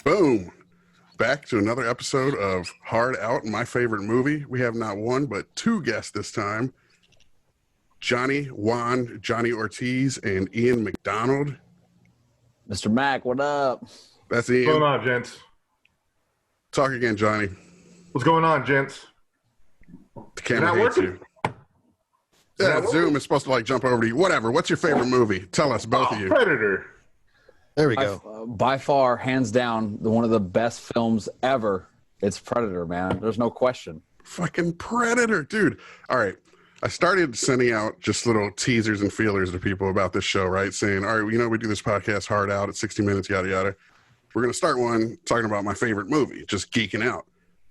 Boom. Back to another episode of Hard Out, my favorite movie. We have not one, but two guests this time. Jonny, Juan, Jonny Ortiz, and Ian MacDonald. Mr. Mac, what up? That's Ian. What's going on, gents? Talk again, Jonny. What's going on, gents? The camera hates you. Yeah, Zoom is supposed to like jump over to you. Whatever. What's your favorite movie? Tell us, both of you. Predator. There we go. By far, hands down, one of the best films ever. It's Predator, man. There's no question. Fucking Predator, dude. All right. I started sending out just little teasers and feelers to people about this show, right? Saying, all right, you know, we do this podcast Hard Out at 60 minutes, yada, yada. We're going to start one talking about my favorite movie, just geeking out.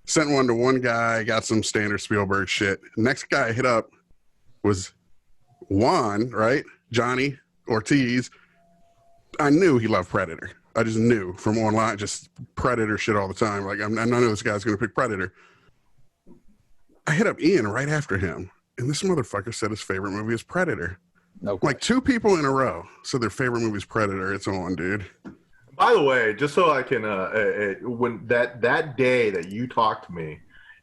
Sent one to one guy, got some standard Spielberg shit. Next guy I hit up was Juan, right? Jonny Ortiz. I knew he loved Predator. I just knew from online, just Predator shit all the time. Like, I know this guy's going to pick Predator. I hit up Ian right after him, and this motherfucker said his favorite movie is Predator. No question. Like, two people in a row said their favorite movie is Predator. It's on, dude. By the way, just so I can, when that day that you talked to me,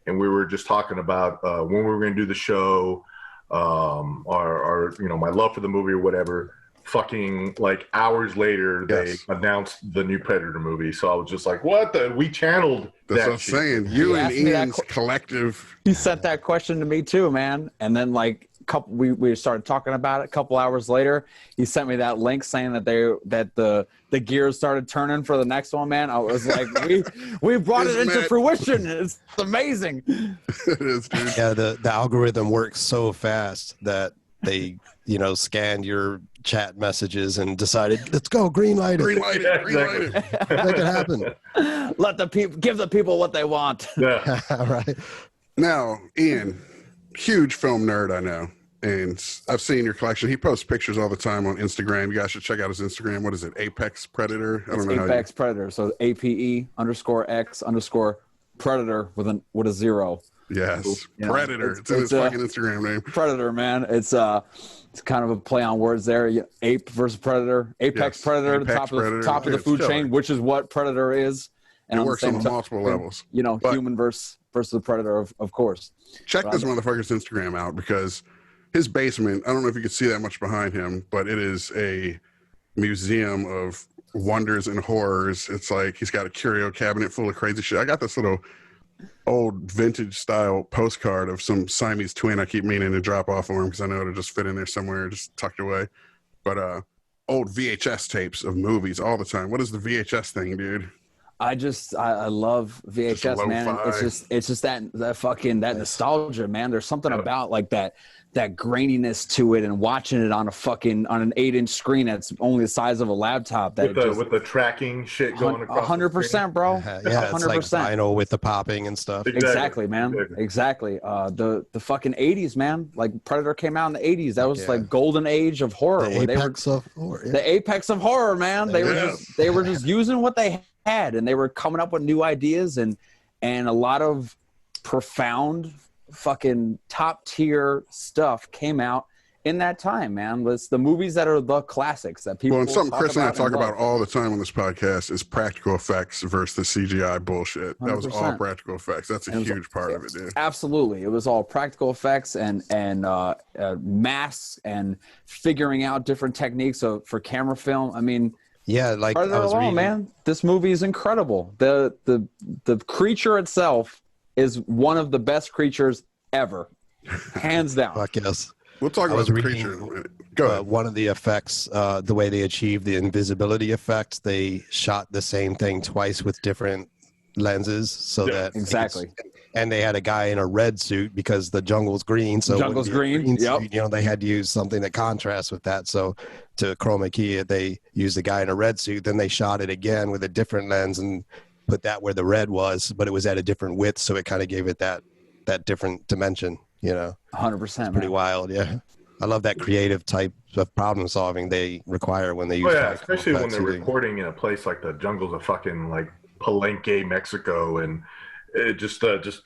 and we were just talking about when we were going to do the show, or you know, my love for the movie or whatever. Fucking like hours later, they announced the new Predator movie. So I was just like, "What the?" We channeled. That's what I'm saying. You and Ian's collective. He sent that question to me too, man. And then like we started talking about it. A couple hours later, he sent me that link saying that the gears started turning for the next one. Man, I was like, we brought it into fruition. It's amazing. It is, dude. Yeah, the algorithm works so fast that they, scanned your chat messages and decided, let's go, green light it. Green light it. Green light it. Make it happen. Let the people give the people what they want. Yeah. Right. Now, Ian, huge film nerd, I know. And I've seen your collection. He posts pictures all the time on Instagram. You guys should check out his Instagram. What is it? Apex Predator? I don't know. Apex Predator. So APE_X_Predator with a zero. Yes. Yeah. Predator. It's in his fucking Instagram name. Predator, man. It's kind of a play on words there. Ape versus Predator. Apex Predator, Apex Predator. top of the food chain, which is what Predator is. And it works on multiple levels. Human versus the Predator, of course. Check this motherfucker's Instagram out, because his basement, I don't know if you can see that much behind him, but it is a museum of wonders and horrors. It's like he's got a curio cabinet full of crazy shit. I got this little old vintage style postcard of some Siamese twin I keep meaning to drop off for him, because I know it'll just fit in there somewhere, just tucked away. But old VHS tapes of movies all the time. What is the VHS thing, dude? I love VHS, man. It's just that fucking nostalgia, man. There's something about like that graininess to it, and watching it on an 8-inch screen that's only the size of a laptop. That with the tracking shit going across. 100%, bro. Yeah, 100%. it's like vinyl with the popping and stuff. Exactly, man. Exactly. The fucking 80s, man. Like Predator came out in the 80s. That was like golden age of horror. The apex of horror. Yeah. The apex of horror, man. They were just using what they had, and they were coming up with new ideas and a lot of profound fucking top tier stuff came out in that time, man. It's the movies that are the classics that people. Well, and something Chris and I talk about all the time on this podcast is practical effects versus the CGI bullshit. 100%. That was all practical effects. That's a huge part of it, dude. Absolutely, it was all practical effects and masks and figuring out different techniques for camera film. I mean. Yeah, like I was reading, man. This movie is incredible. The creature itself is one of the best creatures ever, hands down. Fuck yes. We'll talk about the creature in a minute. Go ahead. One of the effects, the way they achieved the invisibility effect, they shot the same thing twice with different lenses, so that exactly. And they had a guy in a red suit because the jungle's green. So jungle's green. Suit, they had to use something that contrasts with that. So to chroma key it, they used a guy in a red suit. Then they shot it again with a different lens and put that where the red was, but it was at a different width, so it kind of gave it that different dimension. 100%. Pretty wild, yeah. I love that creative type of problem solving they require when they use. Especially when they're recording in a place like the jungles of fucking like Palenque, Mexico, and it just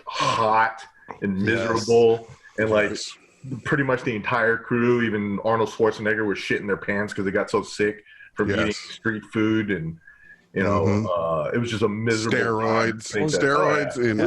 hot and miserable, and like pretty much the entire crew, even Arnold Schwarzenegger, was shitting their pants because they got so sick from eating street food, and You know, it was just a miserable steroids, and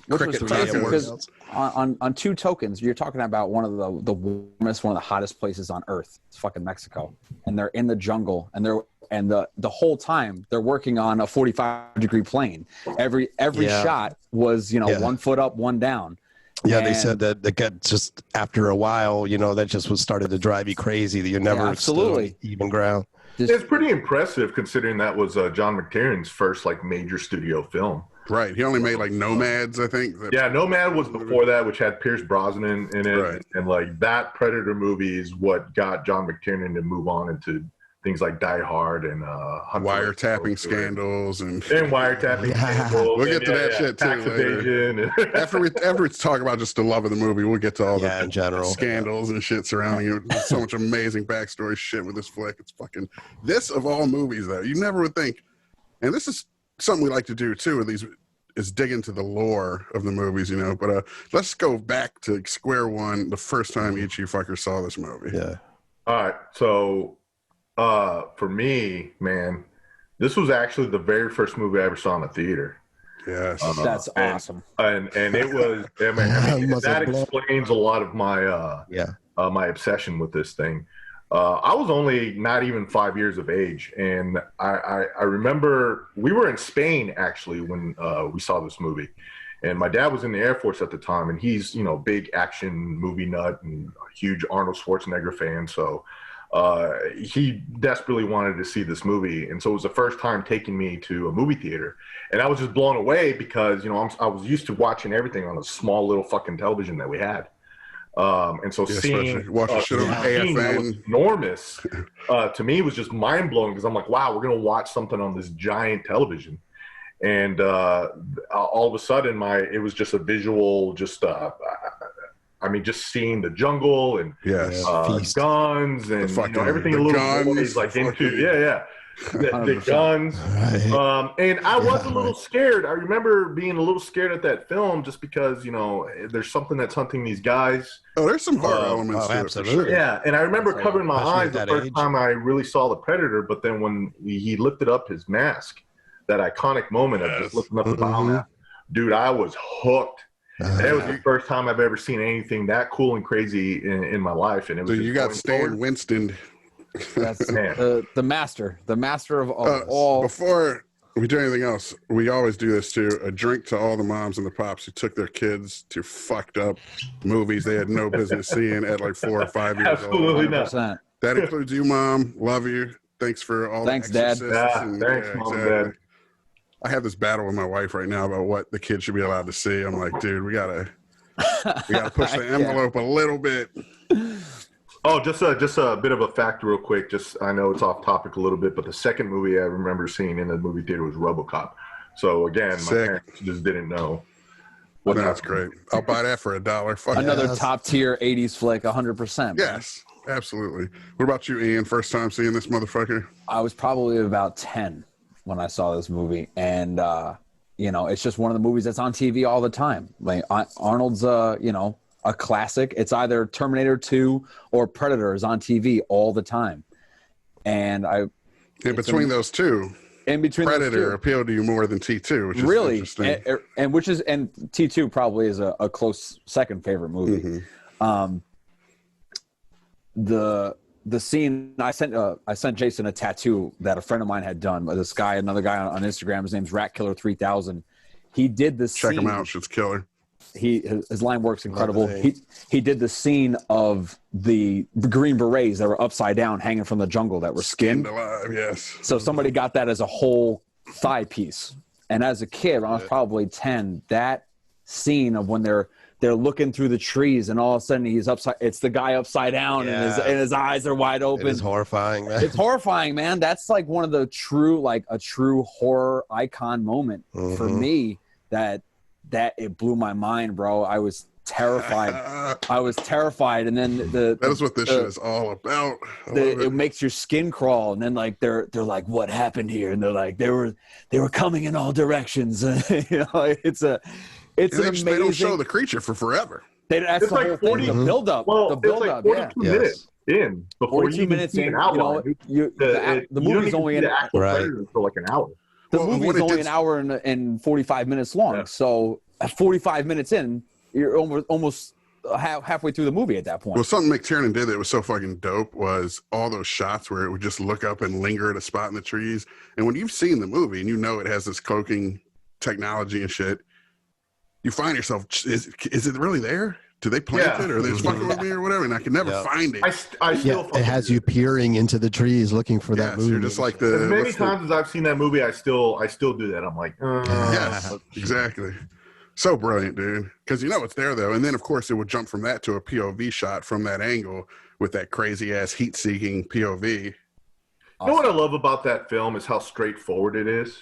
cricket because on two tokens, you're talking about one of the warmest, one of the hottest places on earth. It's fucking Mexico, and they're in the jungle, and the whole time they're working on a 45-degree plane. Every shot was 1 foot up, 1 down. Yeah, they said that got just after a while, that just was started to drive you crazy. That you never absolutely even ground. It's pretty impressive considering that was John McTiernan's first major studio film. Right. He only made Nomads, I think. Yeah, Nomad was before that, which had Pierce Brosnan in it. Right. And that Predator movie is what got John McTiernan to move on into things like Die Hard and wiretapping scandals and wiretapping scandals. We'll get to that shit too later. after we talk about just the love of the movie, we'll get to all the in general scandals and shit surrounding it. There's so much amazing backstory shit with this flick. It's fucking this of all movies though. You never would think, and this is something we like to do too. With these is dig into the lore of the movies, But let's go back to square one. The first time each of you fuckers saw this movie. Yeah. All right, so. For me, man, this was actually the very first movie I ever saw in a theater. Yes, that's awesome. And it was. That explains a lot of my my obsession with this thing. I was only not even 5 years of age, and I remember we were in Spain actually when we saw this movie, and my dad was in the Air Force at the time, and he's big action movie nut and a huge Arnold Schwarzenegger fan, so. He desperately wanted to see this movie, and so it was the first time taking me to a movie theater, and I was just blown away because I was used to watching everything on a small little fucking television that we had, and so seeing watching shit on AFN enormous to me was just mind blowing because I'm like, wow, we're gonna watch something on this giant television, and all of a sudden it was just a visual, just seeing the jungle and guns and everything a little boys into the guns. Right. And I was a little scared. I remember being a little scared at that film just because there's something that's hunting these guys. Oh, there's some horror elements to absolutely. It for sure. Yeah, and I remember covering my eyes the first time I really saw the Predator. But then when he lifted up his mask, that iconic moment of just lifting up the bottom, dude, I was hooked. That was the first time I've ever seen anything that cool and crazy in my life, and it was. So you got Stan Winston. That's the master of all. Before we do anything else, we always do this too. A drink to all the moms and the pops who took their kids to fucked up movies they had no business seeing at 4 or 5 years Absolutely old. Absolutely not. That includes you, Mom. Love you. Thanks for all. Thanks, the Dad. Thanks, Mom and Dad. I have this battle with my wife right now about what the kids should be allowed to see. I'm like, dude, we gotta push the envelope a little bit. Oh, just a bit of a fact real quick. Just, I know it's off topic a little bit, but the second movie I remember seeing in the movie theater was RoboCop. So again, my parents just didn't know. Well, that's great. I'll buy that for $1. Fuck another top tier 80s flick, 100%. Yes, absolutely. What about you, Ian? First time seeing this motherfucker? I was probably about 10 when I saw this movie, and it's just one of the movies that's on TV all the time. Arnold's a classic. It's either Terminator 2 or Predator is on TV all the time, and between those two, Predator appealed to you more than T2, which is really interesting. and T2 probably is a close second favorite movie. Mm-hmm. The scene I sent Jason a tattoo that a friend of mine had done by another guy on Instagram. His name's Rat Killer 3000. He did the scene. Check him out. Shit's killer. His line work's incredible. He did the scene of the Green Berets that were upside down hanging from the jungle that were skinned alive. Yes. So somebody got that as a whole thigh piece. And as a kid, when I was probably 10, that scene of when they're looking through the trees and all of a sudden it's the guy upside down and his eyes are wide open. It's horrifying, man. It's horrifying, man. That's one of the a true horror icon moment for me that it blew my mind, bro. I was terrified. And then that is what this shit is all about. It makes your skin crawl. And then they're like, what happened here? And they're like, they were coming in all directions. It's an amazing. They don't show the creature for forever. That's the whole thing. The build-up. Well, the build-up. It's 42 minutes in before 42 minutes in. The movie's only in for an hour. The Well, movie what is it only did- an hour and 45 minutes long. Yeah. So at 45 minutes in, you're almost halfway through the movie at that point. Well, something McTiernan did that was so fucking dope was all those shots where it would just look up and linger at a spot in the trees. And when you've seen the movie and you know it has this cloaking technology and shit, you find yourself, is it really there? Do they plant it, or are they just fucking with me, or whatever? And I can never find it. I still it has you peering into the trees looking for that Yes, movie. you're just like as many what's the- times as I've seen that movie, I still do that. I'm like, Yes, exactly. So brilliant, dude. Because you know it's there though, and then of course it would jump from that to a POV shot from that angle with that crazy ass heat-seeking POV. You know what I love about that film is how straightforward it is.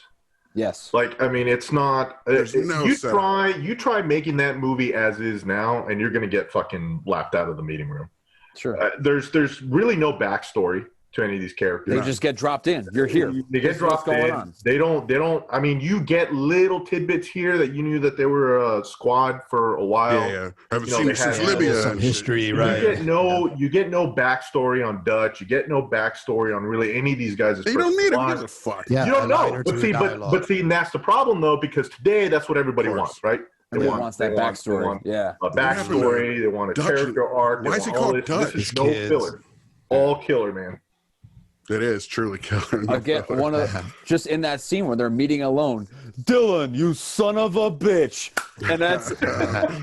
Yes. Like, I mean, it's not. There's no you setup. try making that movie as is now, and you're gonna get fucking laughed out of the meeting room. Sure. There's really no backstory to any of these characters. They just get dropped in. You're here. They get This is what's dropped in. They don't. I mean, you get little tidbits here that you knew that they were a squad for a while. Yeah. I haven't You know, seen they it since had Libya. some and shit. history, right? You get no backstory on Dutch. You get no backstory on really any of these guys. You don't need it. Who gives a fuck? Yeah, You don't a line know. or But two see, of but dialogue. see, and that's the problem though, because today that's what everybody Of course. wants, right? Everyone wants that backstory. They want Yeah. a backstory. They want a Dutch? character arc. Why is they it want all called this. Dutch? This is These no kids. filler. All killer, man. It is truly killer. Again, one of just in that scene where they're meeting alone. Dylan, you son of a bitch, and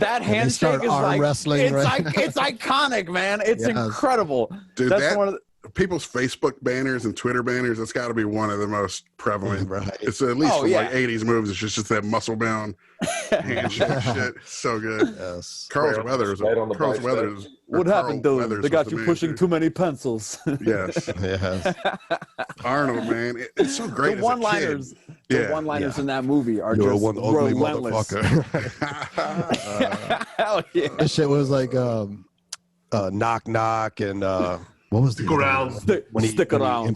that handshake start is arm like wrestling, right? it's iconic, man. It's Yes. incredible. Dude, That's that- one of the, People's Facebook banners and Twitter banners, that's got to be one of the most prevalent. Right. It's at least Oh, from yeah. like 80s movies. It's just that muscle bound handshake shit. So good. Yes. Carl's Right on- Weathers. right on the Carl's bicep. Weathers. or what Carl happened, Dylan? Weathers They got was you the man, pushing dude. too many pencils. Yes. Yes. Arnold, man. It's so great. The one-liners, Yeah. in that movie are You're just one ugly relentless. motherfucker. Hell yeah. This shit was like knock knock and what was the Stick around. Stick around.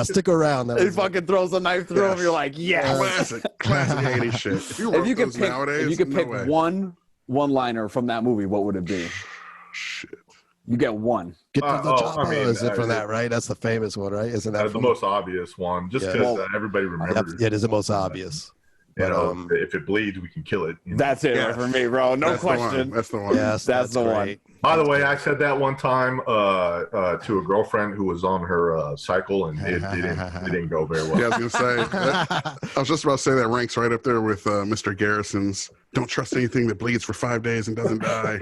Stick around. That He was- fucking throws a knife through him. You're like, yes. Classic 80s shit. If you, If wrote you could those pick, nowadays, if you could no pick way. one-liner from that movie, what would it be? Shit. You get one. Get to the I chopper. mean, Is it from it- that, right? That's the famous one, right? Isn't that The from- most obvious one, just Yeah. because Well, everybody remembers Yeah, it is the most obvious. You But, know, if it bleeds, we can kill it. you know? That's it Yeah. for me, bro. No That's the one. question. That's the one. Yes, That's the one. great. By the way, I said that one time to a girlfriend who was on her cycle, and it didn't go very well. Yeah, I was gonna say. I was just about to say that ranks right up there with Mr. Garrison's. Don't trust anything that bleeds for 5 days and doesn't die.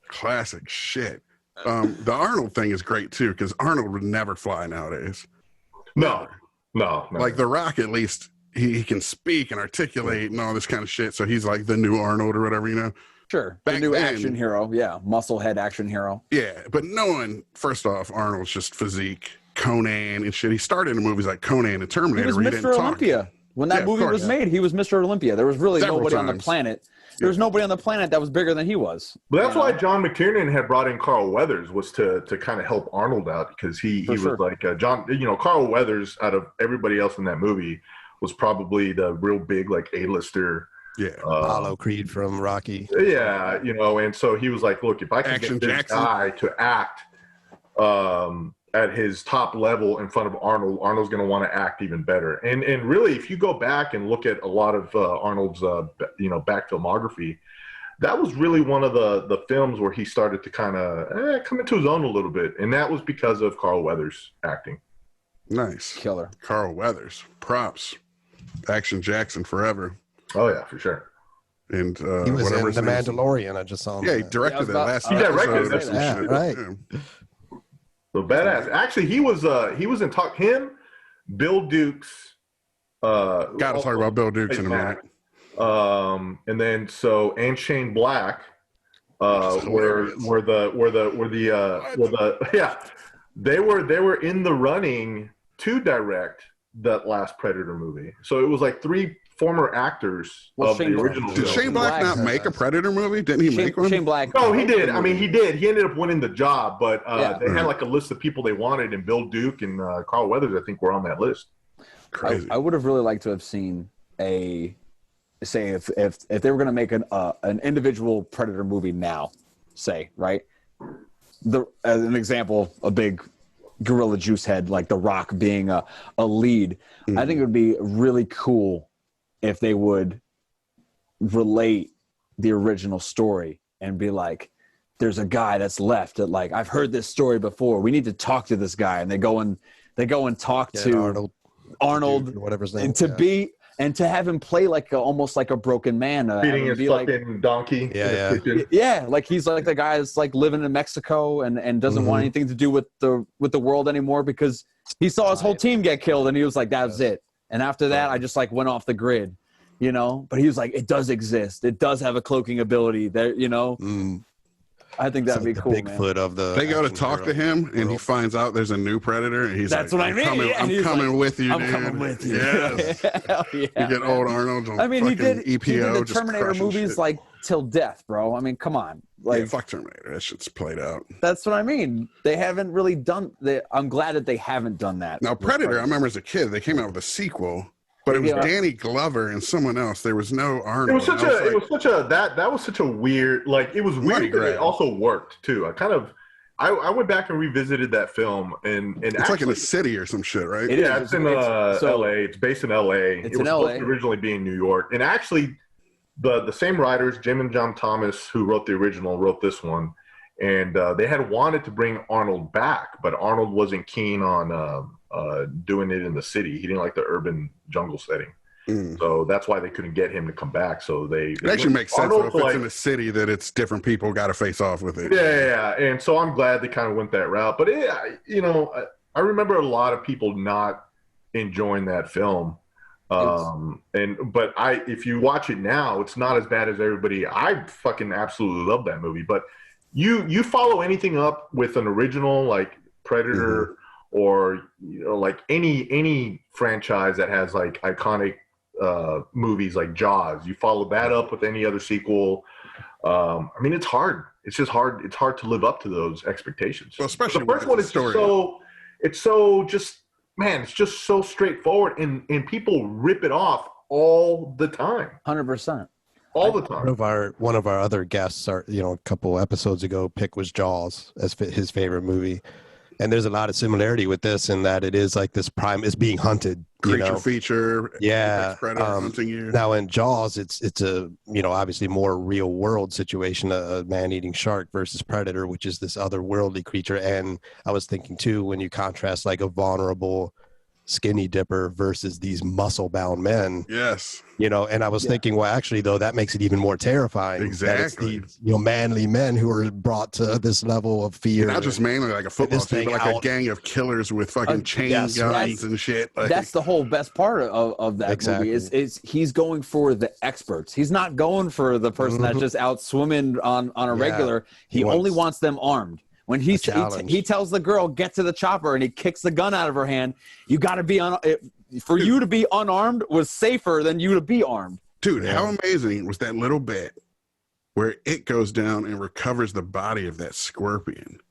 Classic shit. The Arnold thing is great too because Arnold would never fly nowadays. No. Like The Rock, at least he can speak and articulate and all this kind of shit. So he's like the new Arnold or whatever, you know. Sure. Back The new then- action hero. Yeah. Musclehead action hero. Yeah, but knowing first off, Arnold's just physique, Conan and shit. He started in movies like Conan and He Terminator. was where he Mr. didn't talk. Olympia. When that Yeah, of movie course. was made, he was Mr. Olympia. There was really Several nobody on the times. planet. There was nobody on the planet that was bigger than he was. But that's You know? why John McTiernan had brought in Carl Weathers was to kind of help Arnold out because he For was sure. like John. You know, Carl Weathers out of everybody else in that movie was probably the real big like A-lister. Yeah. Apollo Creed from Rocky. Yeah, you know, and so he was like, "Look, if I can Action get this Jackson. guy to act at his top level in front of Arnold, Arnold's going to want to act even better." And really, if you go back and look at a lot of Arnold's back filmography, that was really one of the films where he started to kind of come into his own a little bit, and that was because of Carl Weathers acting. Nice. Killer. Carl Weathers. Props. Action Jackson forever. Oh yeah, for sure. And He was whatever in his The name is. Mandalorian. I just saw him. Yeah, he in that. directed Yeah, I was that about- last He directed episode or it. some Yeah, shit. right. Yeah. So badass. Actually, he was in talk. Him, Bill Dukes. Got to talk about Bill Dukes in a minute. And then and Shane Black, Which is hilarious. they were in the running to direct that last Predator movie. So it was like three former actors Well, of Shane the Black- original. Did film. Shane Black not make a Predator movie? Didn't he make one? Shane Black. No, he did. I mean, he did. He ended up winning the job, but Yeah. they had like a list of people they wanted, and Bill Duke and Carl Weathers, I think, were on that list. Crazy. I would have really liked to have seen if they were going to make an individual Predator movie now, say, right? As an example, a big Gorilla Juice Head, like The Rock being a lead. I think it would be really cool if they would relate the original story and be like, there's a guy that's left that, like, I've heard this story before. We need to talk to this guy. And they go and talk to Arnold, whatever his name, and to have him play like almost like a broken man, feeding his fucking donkey. Yeah, like he's like the guy that's like living in Mexico and doesn't want anything to do with the world anymore because he saw his whole team get killed and he was like, that's it. And after that, I just like went off the grid, you know. But he was like, it does exist. It does have a cloaking ability. There, you know. I think that'd be cool, Bigfoot man. Of the. They go to talk to him, and he finds out there's a new predator, and he's That's like, what I mean. I'm coming with you, dude. I'm coming with you. Yes. Hell yeah, you get old Arnold. I mean, he did the just Terminator movies shit. like till death, bro. I mean, come on. Like, yeah, fuck Terminator. That shit's played out. That's what I mean. They haven't really done that. I'm glad that they haven't done that. Now, Predator, I remember as a kid, they came out with a sequel, but it was Danny Glover and someone else. There was no Arnold. It was such a weird, like, it was weird, but it also worked too. I went back and revisited that film, and it's actually, like in a city or some shit, right? It's in L.A. It's based in L.A. It was supposed to originally be in New York, and actually, the same writers, Jim and John Thomas, who wrote the original, wrote this one, and they had wanted to bring Arnold back, but Arnold wasn't keen on doing it in the city. He didn't like the urban jungle setting. So that's why they couldn't get him to come back. So it actually makes sense though, if it's in a city that it's different people got to face off with it. Yeah. And so I'm glad they kind of went that route. But I remember a lot of people not enjoying that film. If you watch it now, it's not as bad as everybody. I fucking absolutely love that movie. But you follow anything up with an original like Predator or like any franchise that has like iconic movies like Jaws, you follow that up with any other sequel. I mean, it's hard. It's just hard. It's hard to live up to those expectations. Well, especially the first one is it's just so straightforward, and people rip it off all the time. 100%. All the time. One of our other guests, a couple episodes ago, pick was Jaws as his favorite movie. And there's a lot of similarity with this in that it is like this prime is being hunted. Creature feature. Yeah. Predator hunting you. Now in Jaws, it's a, obviously more real world situation, a man-eating shark versus Predator, which is this otherworldly creature. And I was thinking too, when you contrast like a vulnerable skinny dipper versus these muscle-bound men. Yes. And I was thinking, well, actually, though, that makes it even more terrifying. Exactly. These, manly men who are brought to this level of fear. Not just mainly like a football team, but like a gang of killers with fucking chain guns and shit. Like, that's the whole best part of that movie is he's going for the experts. He's not going for the person that's just out swimming on a regular. He only wants them armed. When he tells the girl, get to the chopper, and he kicks the gun out of her hand, you got to be for you to be unarmed was safer than you to be armed. Dude, how amazing was that little bit where it goes down and recovers the body of that scorpion?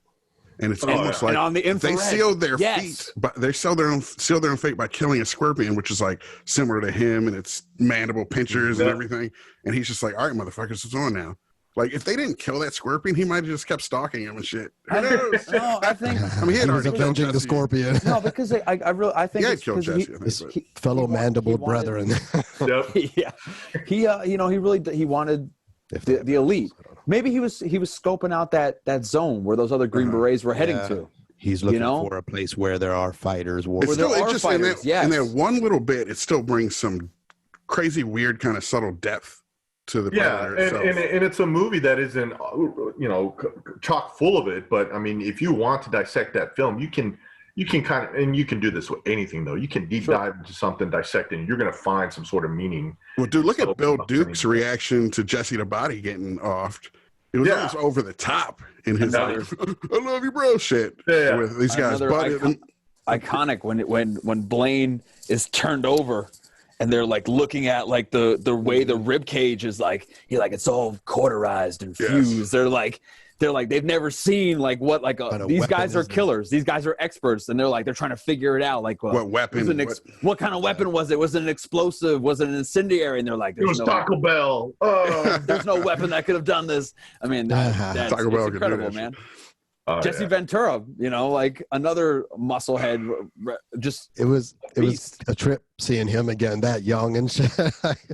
And it's almost like on the infrared, they sealed their feet, but they sealed their own fate by killing a scorpion, which is like similar to him and its mandible pinchers and everything. And he's just like, all right, motherfuckers, it's on now. Like, if they didn't kill that scorpion, he might have just kept stalking him and shit. Who knows? No, I think. I mean, he was avenging the scorpion. No, because I think he killed Jesse. His fellow mandible brethren. Yeah, he wanted the elite. Maybe he was scoping out that zone where those other Green Berets were heading to. He's looking for a place where there are fighters. In that one little bit, it still brings some crazy, weird, kind of subtle depth to the Predator itself. And it's a movie that isn't chock full of it, but I mean, if you want to dissect that film, you can kind of, and you can do this with anything though. You can deep dive into something, dissect it, and you're going to find some sort of meaning. Well, dude, look at Bill Duke's reaction to Jesse the Body getting offed. It was almost over the top in his like, I love you, bro shit. With these guys. Iconic when Blaine is turned over and they're like looking at like the way the rib cage is like, it's all cauterized and fused. They're like they've never seen like what these guys are killers. These guys are experts, and they're trying to figure it out. Like what weapon? What kind of weapon was it? Was it an explosive? Was it an incendiary? And they're like, it was Taco Bell. There's no weapon that could have done this. I mean, that's Taco Bell incredible, man. Jesse Ventura, you know, like another musclehead. Just it was a trip seeing him again that young and shit.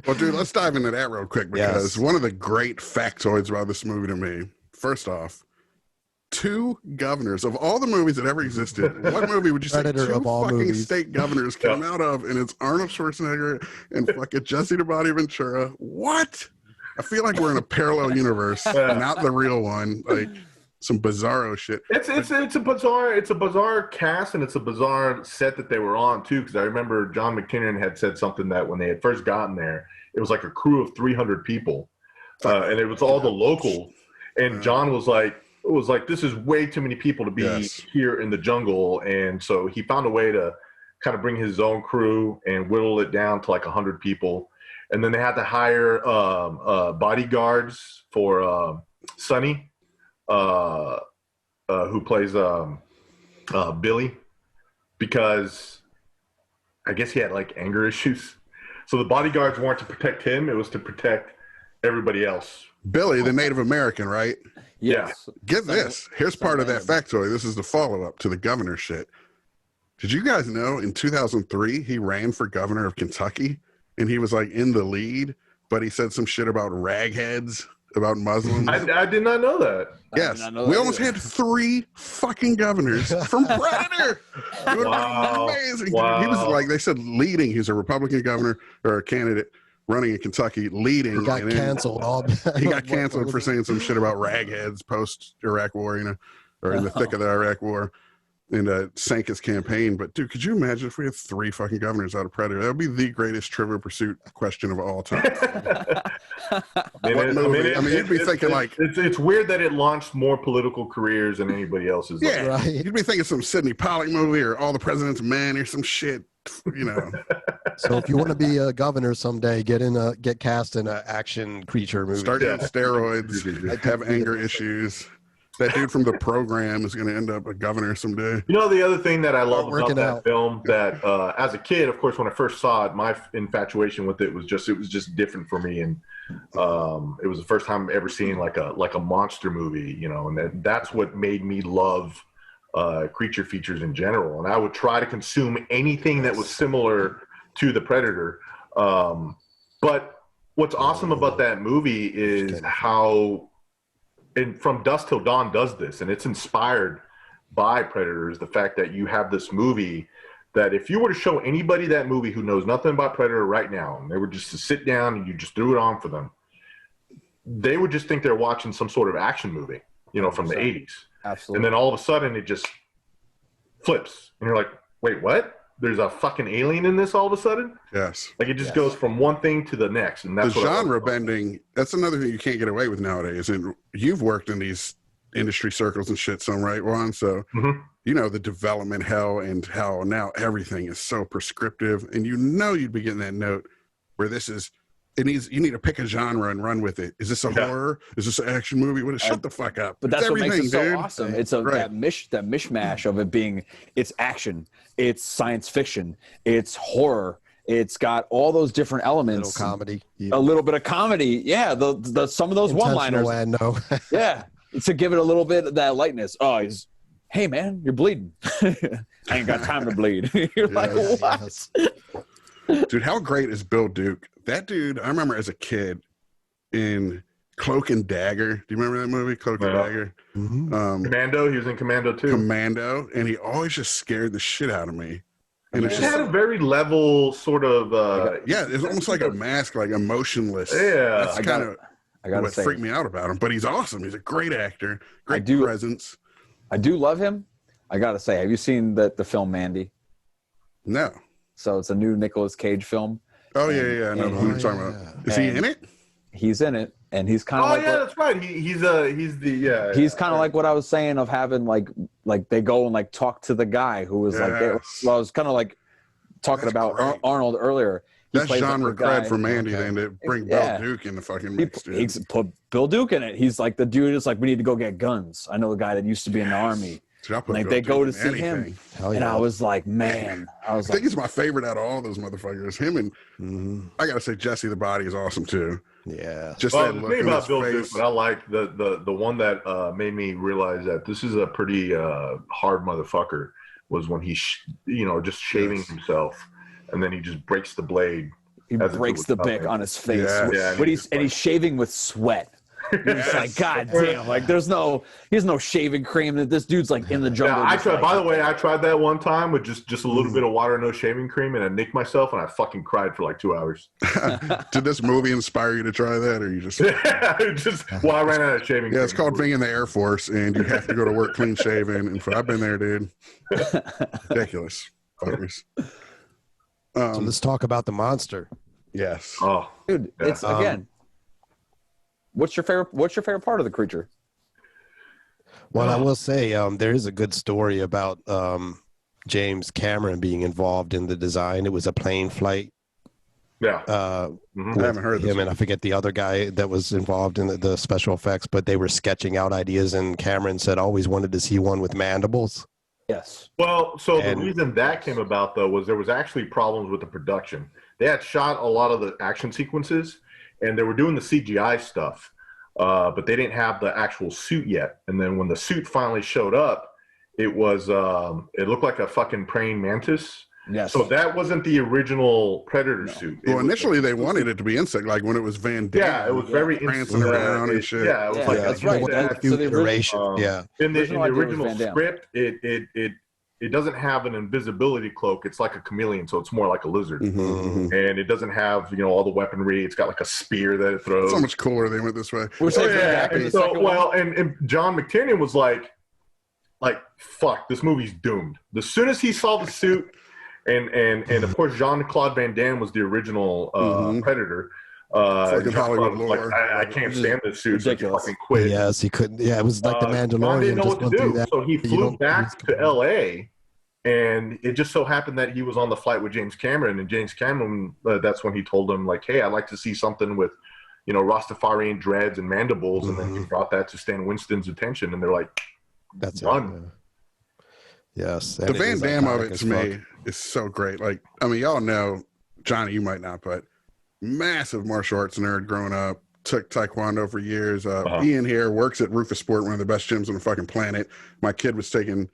Well, dude, let's dive into that real quick because one of the great factoids about this movie to me, first off, 2 governors of all the movies that ever existed. What movie would you say 2 fucking state governors came out of? And it's Arnold Schwarzenegger and fucking Jesse the Body Ventura. What? I feel like we're in a parallel universe, not the real one. Like some bizarro shit. It's a bizarre cast, and it's a bizarre set that they were on too. Because I remember John McTiernan had said something that when they had first gotten there, it was like a crew of 300 people, and it was all the local. And John was like, this is way too many people to be here in the jungle, and so he found a way to kind of bring his own crew and whittle it down to like 100 people. And then they had to hire bodyguards for Sonny. Who plays Billy, because I guess he had like anger issues. So the bodyguards weren't to protect him; it was to protect everybody else. Billy, the Native American, right? Yes. Yeah. Get this. Here's part of that factoid. This is the follow-up to the governor shit. Did you guys know in 2003 he ran for governor of Kentucky and he was like in the lead, but he said some shit about ragheads, about Muslims? I did not know that. Yes. We almost had 3 fucking governors from Predator. It would have been amazing. Wow. He was like, they said leading. He's a Republican governor or a candidate running in Kentucky, leading. He got canceled. He got canceled for saying some shit about ragheads post-Iraq War, you know, or in the thick of the Iraq War. And sank his campaign. But dude, could you imagine if we had 3 fucking governors out of Predator? That would be the greatest Trivial Pursuit question of all time. You'd be thinking like it's weird that it launched more political careers than anybody else's. Yeah, right. You'd be thinking some Sidney Pollack movie or All the President's Men or some shit, you know. So if you want to be a governor someday, get cast in an action creature movie. Start doing steroids. Have anger issues. That dude from The Program is going to end up a governor someday. You know, the other thing that I love about that film, that as a kid, of course, when I first saw it, my infatuation with it was just different for me. And it was the first time ever seeing like a monster movie, you know, and that's what made me love creature features in general. And I would try to consume anything that was similar to the Predator. But what's awesome about that movie is how, and From Dusk Till Dawn does this, and it's inspired by Predators. The fact that you have this movie that if you were to show anybody that movie who knows nothing about Predator right now, and they were just to sit down and you just threw it on for them, they would just think they're watching some sort of action movie, you know, from the 80s. Absolutely. And then all of a sudden it just flips. And you're like, wait, what? There's a fucking alien in this all of a sudden? Yes. Like it just goes from one thing to the next. And that's the genre bending, that's another thing you can't get away with nowadays. And you've worked in these industry circles and shit, some, right, Juan? So you know the development hell and how now everything is so prescriptive. And you know you'd be getting that note where this is, you need to pick a genre and run with it. Is this a horror? Is this an action movie? Shut the fuck up. But that's what makes it so awesome. It's that mishmash of it being, it's action, it's science fiction, it's horror. It's got all those different elements. A little comedy. A little bit of comedy. Yeah, the some of those one-liners. Yeah, to give it a little bit of that lightness. Oh, hey man, you're bleeding. I ain't got time to bleed. You're like, what? Yes. Dude, how great is Bill Duke? That dude, I remember as a kid in Cloak and Dagger. Do you remember that movie, Cloak and Dagger? Commando, he was in Commando too. Commando, and he always just scared the shit out of me. And he had a very level sort of... it's almost like a mask, like emotionless. Yeah. That's kind of what freaked me out about him. But he's awesome. He's a great actor, great presence. I do love him. I got to say, have you seen the film Mandy? No. So it's a new Nicolas Cage film. Oh, yeah. I know who you're talking about. Is he in it? He's in it, and he's kind of like... that's right. He's kind of like what I was saying of having, like they go and, like, talk to the guy who was, like... I was kind of, like, talking about Arnold earlier. That's genre cred for Mandy, then, to bring Bill Duke in the fucking mix, dude. He's put Bill Duke in it. He's, like, the dude is like, we need to go get guns. I know the guy that used to be in the Army. Dude, like they go to see him, and I was like, man, I think he's my favorite out of all those motherfuckers. Him and I gotta say, Jesse the Body is awesome too. Yeah. Just Well, that the look thing on about his Bill Duke, face. but I like the one that made me realize that this is a pretty hard motherfucker was when he just shaving himself, and then he just breaks the blade. He as if it breaks was the nothing. bick on his face. Yes. Yeah, But and he's shaving with sweat. You're just like, God damn! Like, there's no shaving cream. That this dude's like in the jungle. Yeah, I just tried. like- By the way, I tried that one time with just a little bit of water, no shaving cream, and I nicked myself, and I fucking cried for like 2 hours. Did this movie inspire you to try that, or you just? I ran out of shaving. Yeah, it's called being in the Air Force, and you have to go to work clean shaven. And I've been there, dude. Ridiculous fuckers. So let's talk about the monster. Yes. Oh, dude, Yeah. it's again. What's your favorite part of the creature? Well, I will say there is a good story about James Cameron being involved in the design. It was a plane flight. yeah. I With haven't heard this him, one. and I forget the other guy that was involved in the special effects, but they were sketching out ideas, and Cameron said, always wanted to see one with mandibles. Yes. Well, so And- the reason that came about, though, was there was actually problems with the production. They had shot a lot of the action sequences, and they were doing the CGI stuff, but they didn't have the actual suit yet. And then when the suit finally showed up, it was it looked like a fucking praying mantis. Yes. So that wasn't the original Predator suit. It Well, was initially they wanted it to be insect, like when it was Van Damme. Yeah, it was very prancing around and shit. Yeah, it was Yeah, like that's a right. that. So the iteration. In the original idea was original Van Damme. script, it doesn't have an invisibility cloak. It's like a chameleon, so it's more like a lizard. Mhm. And it doesn't have all the weaponry. It's got like a spear that it throws. So much cooler they went this way. Which Oh, they bring yeah. back in And the so, second one. well, and John McTiernan was like, fuck, this movie's doomed. As soon as he saw the suit, and of course Jean-Claude Van Damme was the original Fucking Predator. Hollywood Jean-Claude was like, lore. I can't stand this suit. So he Ridiculous. fucking quit. Yes, he couldn't. Yeah, it was like the John Mandalorian. didn't know just what to went through do, that. so he You flew don't- back to L.A. And it just so happened that he was on the flight with James Cameron, and James Cameron, that's when he told him, like, hey, I'd like to see something with, Rastafarian dreads and mandibles, and then he brought that to Stan Winston's attention, and they're like, That's done. Yes. The and it Van is Damme of iconic it as to fuck. me is so great. Like, I mean, y'all know, Johnny, you might not, but massive martial arts nerd growing up. Took Taekwondo for years. Ian here works at Rufus Sport, one of the best gyms on the fucking planet. My kid was taking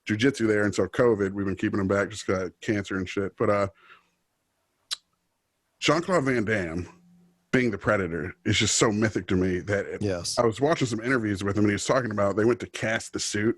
jiu-jitsu there, and so COVID, we've been keeping him back, just got cancer and shit. But Jean-Claude Van Damme being the Predator is just so mythic to me that Yes. I was watching some interviews with him, and he was talking about they went to cast the suit,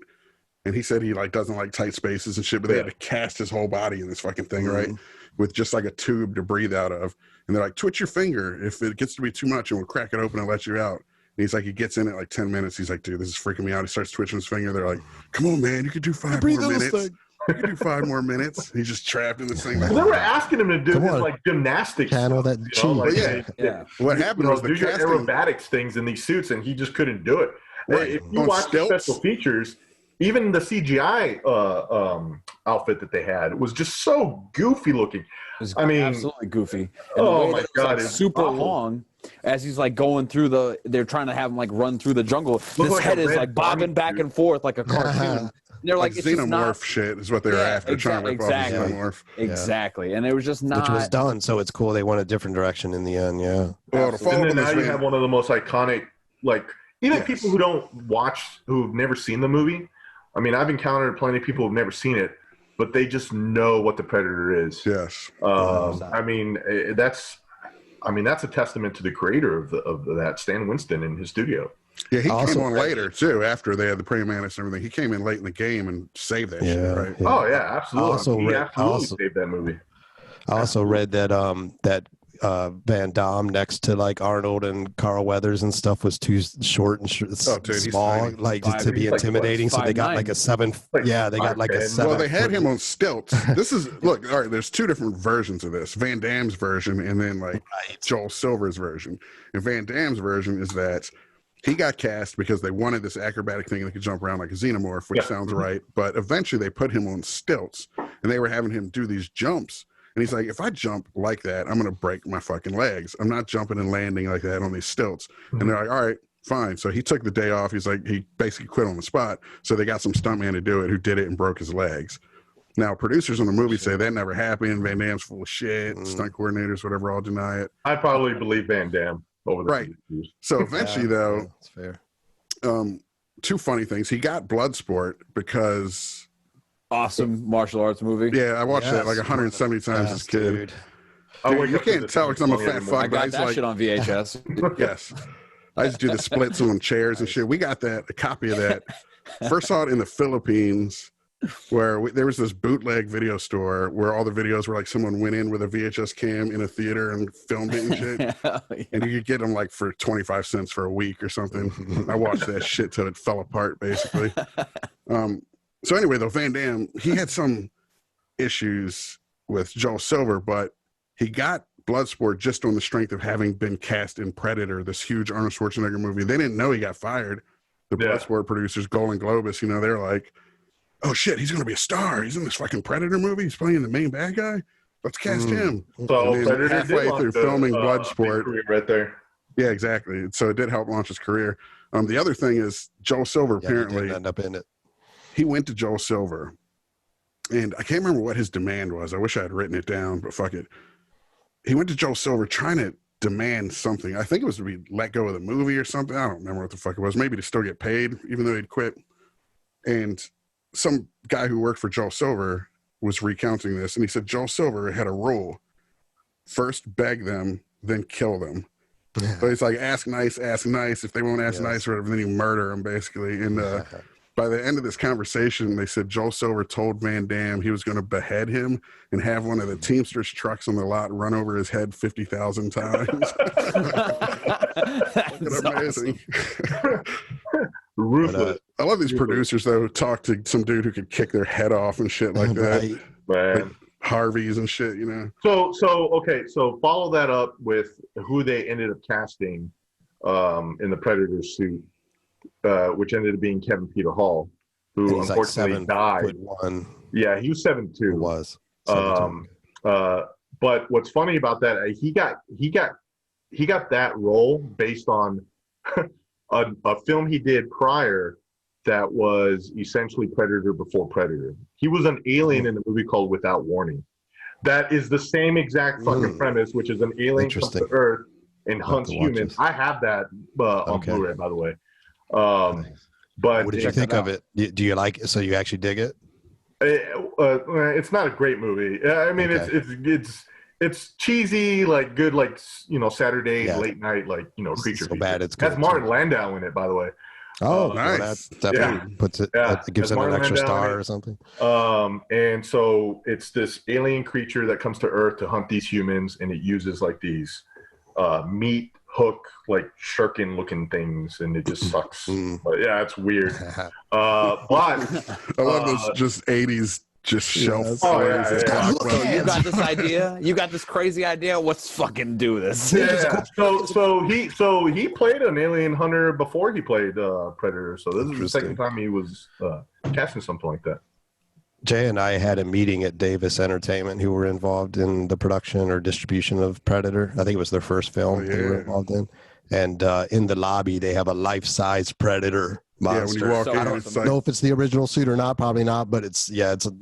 and he said he doesn't like tight spaces and shit, but they had to cast his whole body in this fucking thing, right? With just like a tube to breathe out of. And they're like, twitch your finger if it gets to be too much, and we'll crack it open and let you out. And he's like, he gets in it like 10 minutes. He's like, dude, this is freaking me out. He starts twitching his finger. They're like, come on, man, you could do 5 more minutes. You can do 5 more minutes. He's just trapped in this thing. They were asking him to do Come this on. like gymnastics. Channel that chi. Yeah. What happened was the do your casting. aerobatics things in these suits, and he just couldn't do it. Right. If you On watch the stilts. special features, even the CGI outfit that they had was just so goofy looking. It was I mean- absolutely goofy. And Oh the way my that it was, God, like, it's super awful. long. As he's like going through they're trying to have him like run through the jungle. His like a head is red like bobbing bodysuit. back and forth like a cartoon. And they're Like like, it's just xenomorph not shit is what they were Yeah, after, trying to rip off exactly. the xenomorph. exactly, and it was just not. Which was done, so it's cool. They went a different direction in the end. Yeah. Well, to follow And up then on now this, you have man, one of the most iconic, like even Yes. people who don't watch, who've never seen the movie. I mean, I've encountered plenty of people who've never seen it, but they just know what the Predator is. yes. I mean, that's a testament to the creator of that, Stan Winston, in his studio. Yeah, he Also- came on later, too, after they had the praying mantis and everything. He came in late in the game and saved that shit, Yeah. right? Yeah. Oh yeah, absolutely. Also He read- absolutely also- saved that movie. I also read that Van Damme next to like Arnold and Carl Weathers and stuff was too short and Oh, dude, he's small, tiny. like just to be He's like, what, intimidating. So they got 5'9"? like a 7. Like Yeah, they got like a 5'10". 7. Well, they had him on stilts. This is, look, all right, there's 2 different versions of this. Van Damme's version and then like Joel Silver's version. And Van Damme's version is that he got cast because they wanted this acrobatic thing that could jump around like a xenomorph, which Yeah. sounds right. But eventually they put him on stilts and they were having him do these jumps. And he's like, if I jump like that, I'm going to break my fucking legs. I'm not jumping and landing like that on these stilts. And they're like, all right, fine. So he took the day off. He's like, he basically quit on the spot. So they got some stuntman to do it who did it and broke his legs. Now, producers on the movie say that never happened. Van Damme's full of shit. Stunt coordinators, whatever, all deny it. I probably believe Van Damme. over the Right. years. So eventually, though, that's fair. two funny things. He got Bloodsport because Awesome martial arts movie. I watched that like Yes, 170 times as a kid. dude. Dude, you can't tell because I'm a fat fuck. I got but that like, shit on VHS. yes, I used to do the splits on chairs and shit. We got a copy of that. First saw it in the Philippines, where there was this bootleg video store where all the videos were like someone went in with a VHS cam in a theater and filmed it and shit. And you could get them like for 25 cents for a week or something. I watched that shit till it fell apart, basically. So anyway, though, Van Damme, he had some issues with Joel Silver, but he got Bloodsport just on the strength of having been cast in Predator, this huge Arnold Schwarzenegger movie. They didn't know he got fired. The Bloodsport producers, Golan Globus, they're like, oh shit, he's going to be a star. He's in this fucking Predator movie. He's playing the main bad guy. Let's cast him. So and then halfway through filming Bloodsport, right there. Yeah, exactly. So it did help launch his career. The other thing is Joel Silver apparently didn't end up in it. He went to Joel Silver, and I can't remember what his demand was. I wish I had written it down, but fuck it. He went to Joel Silver trying to demand something. I think it was to be let go of the movie or something. I don't remember what the fuck it was. Maybe to still get paid, even though he'd quit. And some guy who worked for Joel Silver was recounting this, and he said Joel Silver had a rule: first beg them, then kill them. So he's like, ask nice. If they won't ask nice or whatever, then you murder them, basically. And by the end of this conversation, they said Joel Silver told Van Damme he was going to behead him and have one of the Teamsters trucks on the lot run over his head 50,000 times. That's amazing. Ruthless. I love these producers, though, who talk to some dude who could kick their head off and shit like that. Right. Like Harvey's and shit, So follow that up with who they ended up casting in the Predator suit. Which ended up being Kevin Peter Hall, who unfortunately died. Yeah, he was 7'2". Was. But what's funny about that, he got that role based on a film he did prior that was essentially Predator before Predator. He was an alien in a movie called Without Warning. That is the same exact fucking premise, which is an alien comes to Earth and hunts humans. I have that on Blu-ray, by the way. But what did you think of it? Do you like it? So you actually dig it? It's not a great movie. I mean, it's cheesy, like good, like Saturday late night, like creature. So bad it's good. Has Martin Landau in it, by the way. Oh, nice. That definitely puts it. It gives it an extra star or something. And so it's this alien creature that comes to Earth to hunt these humans, and it uses like these meat hook, like shuriken looking things, and it just sucks. But yeah, it's weird. But I love those just 80s just shelf. So you got this idea? You got this crazy idea? Let's fucking do this. Yeah. So he played an alien hunter before he played Predator. So this is the second time he was casting something like that. Jay and I had a meeting at Davis Entertainment who were involved in the production or distribution of Predator. I think it was their first film they were involved in. And in the lobby, they have a life-size Predator monster. Yeah, when you walk in, I don't know if it's the original suit or not. Probably not, but it's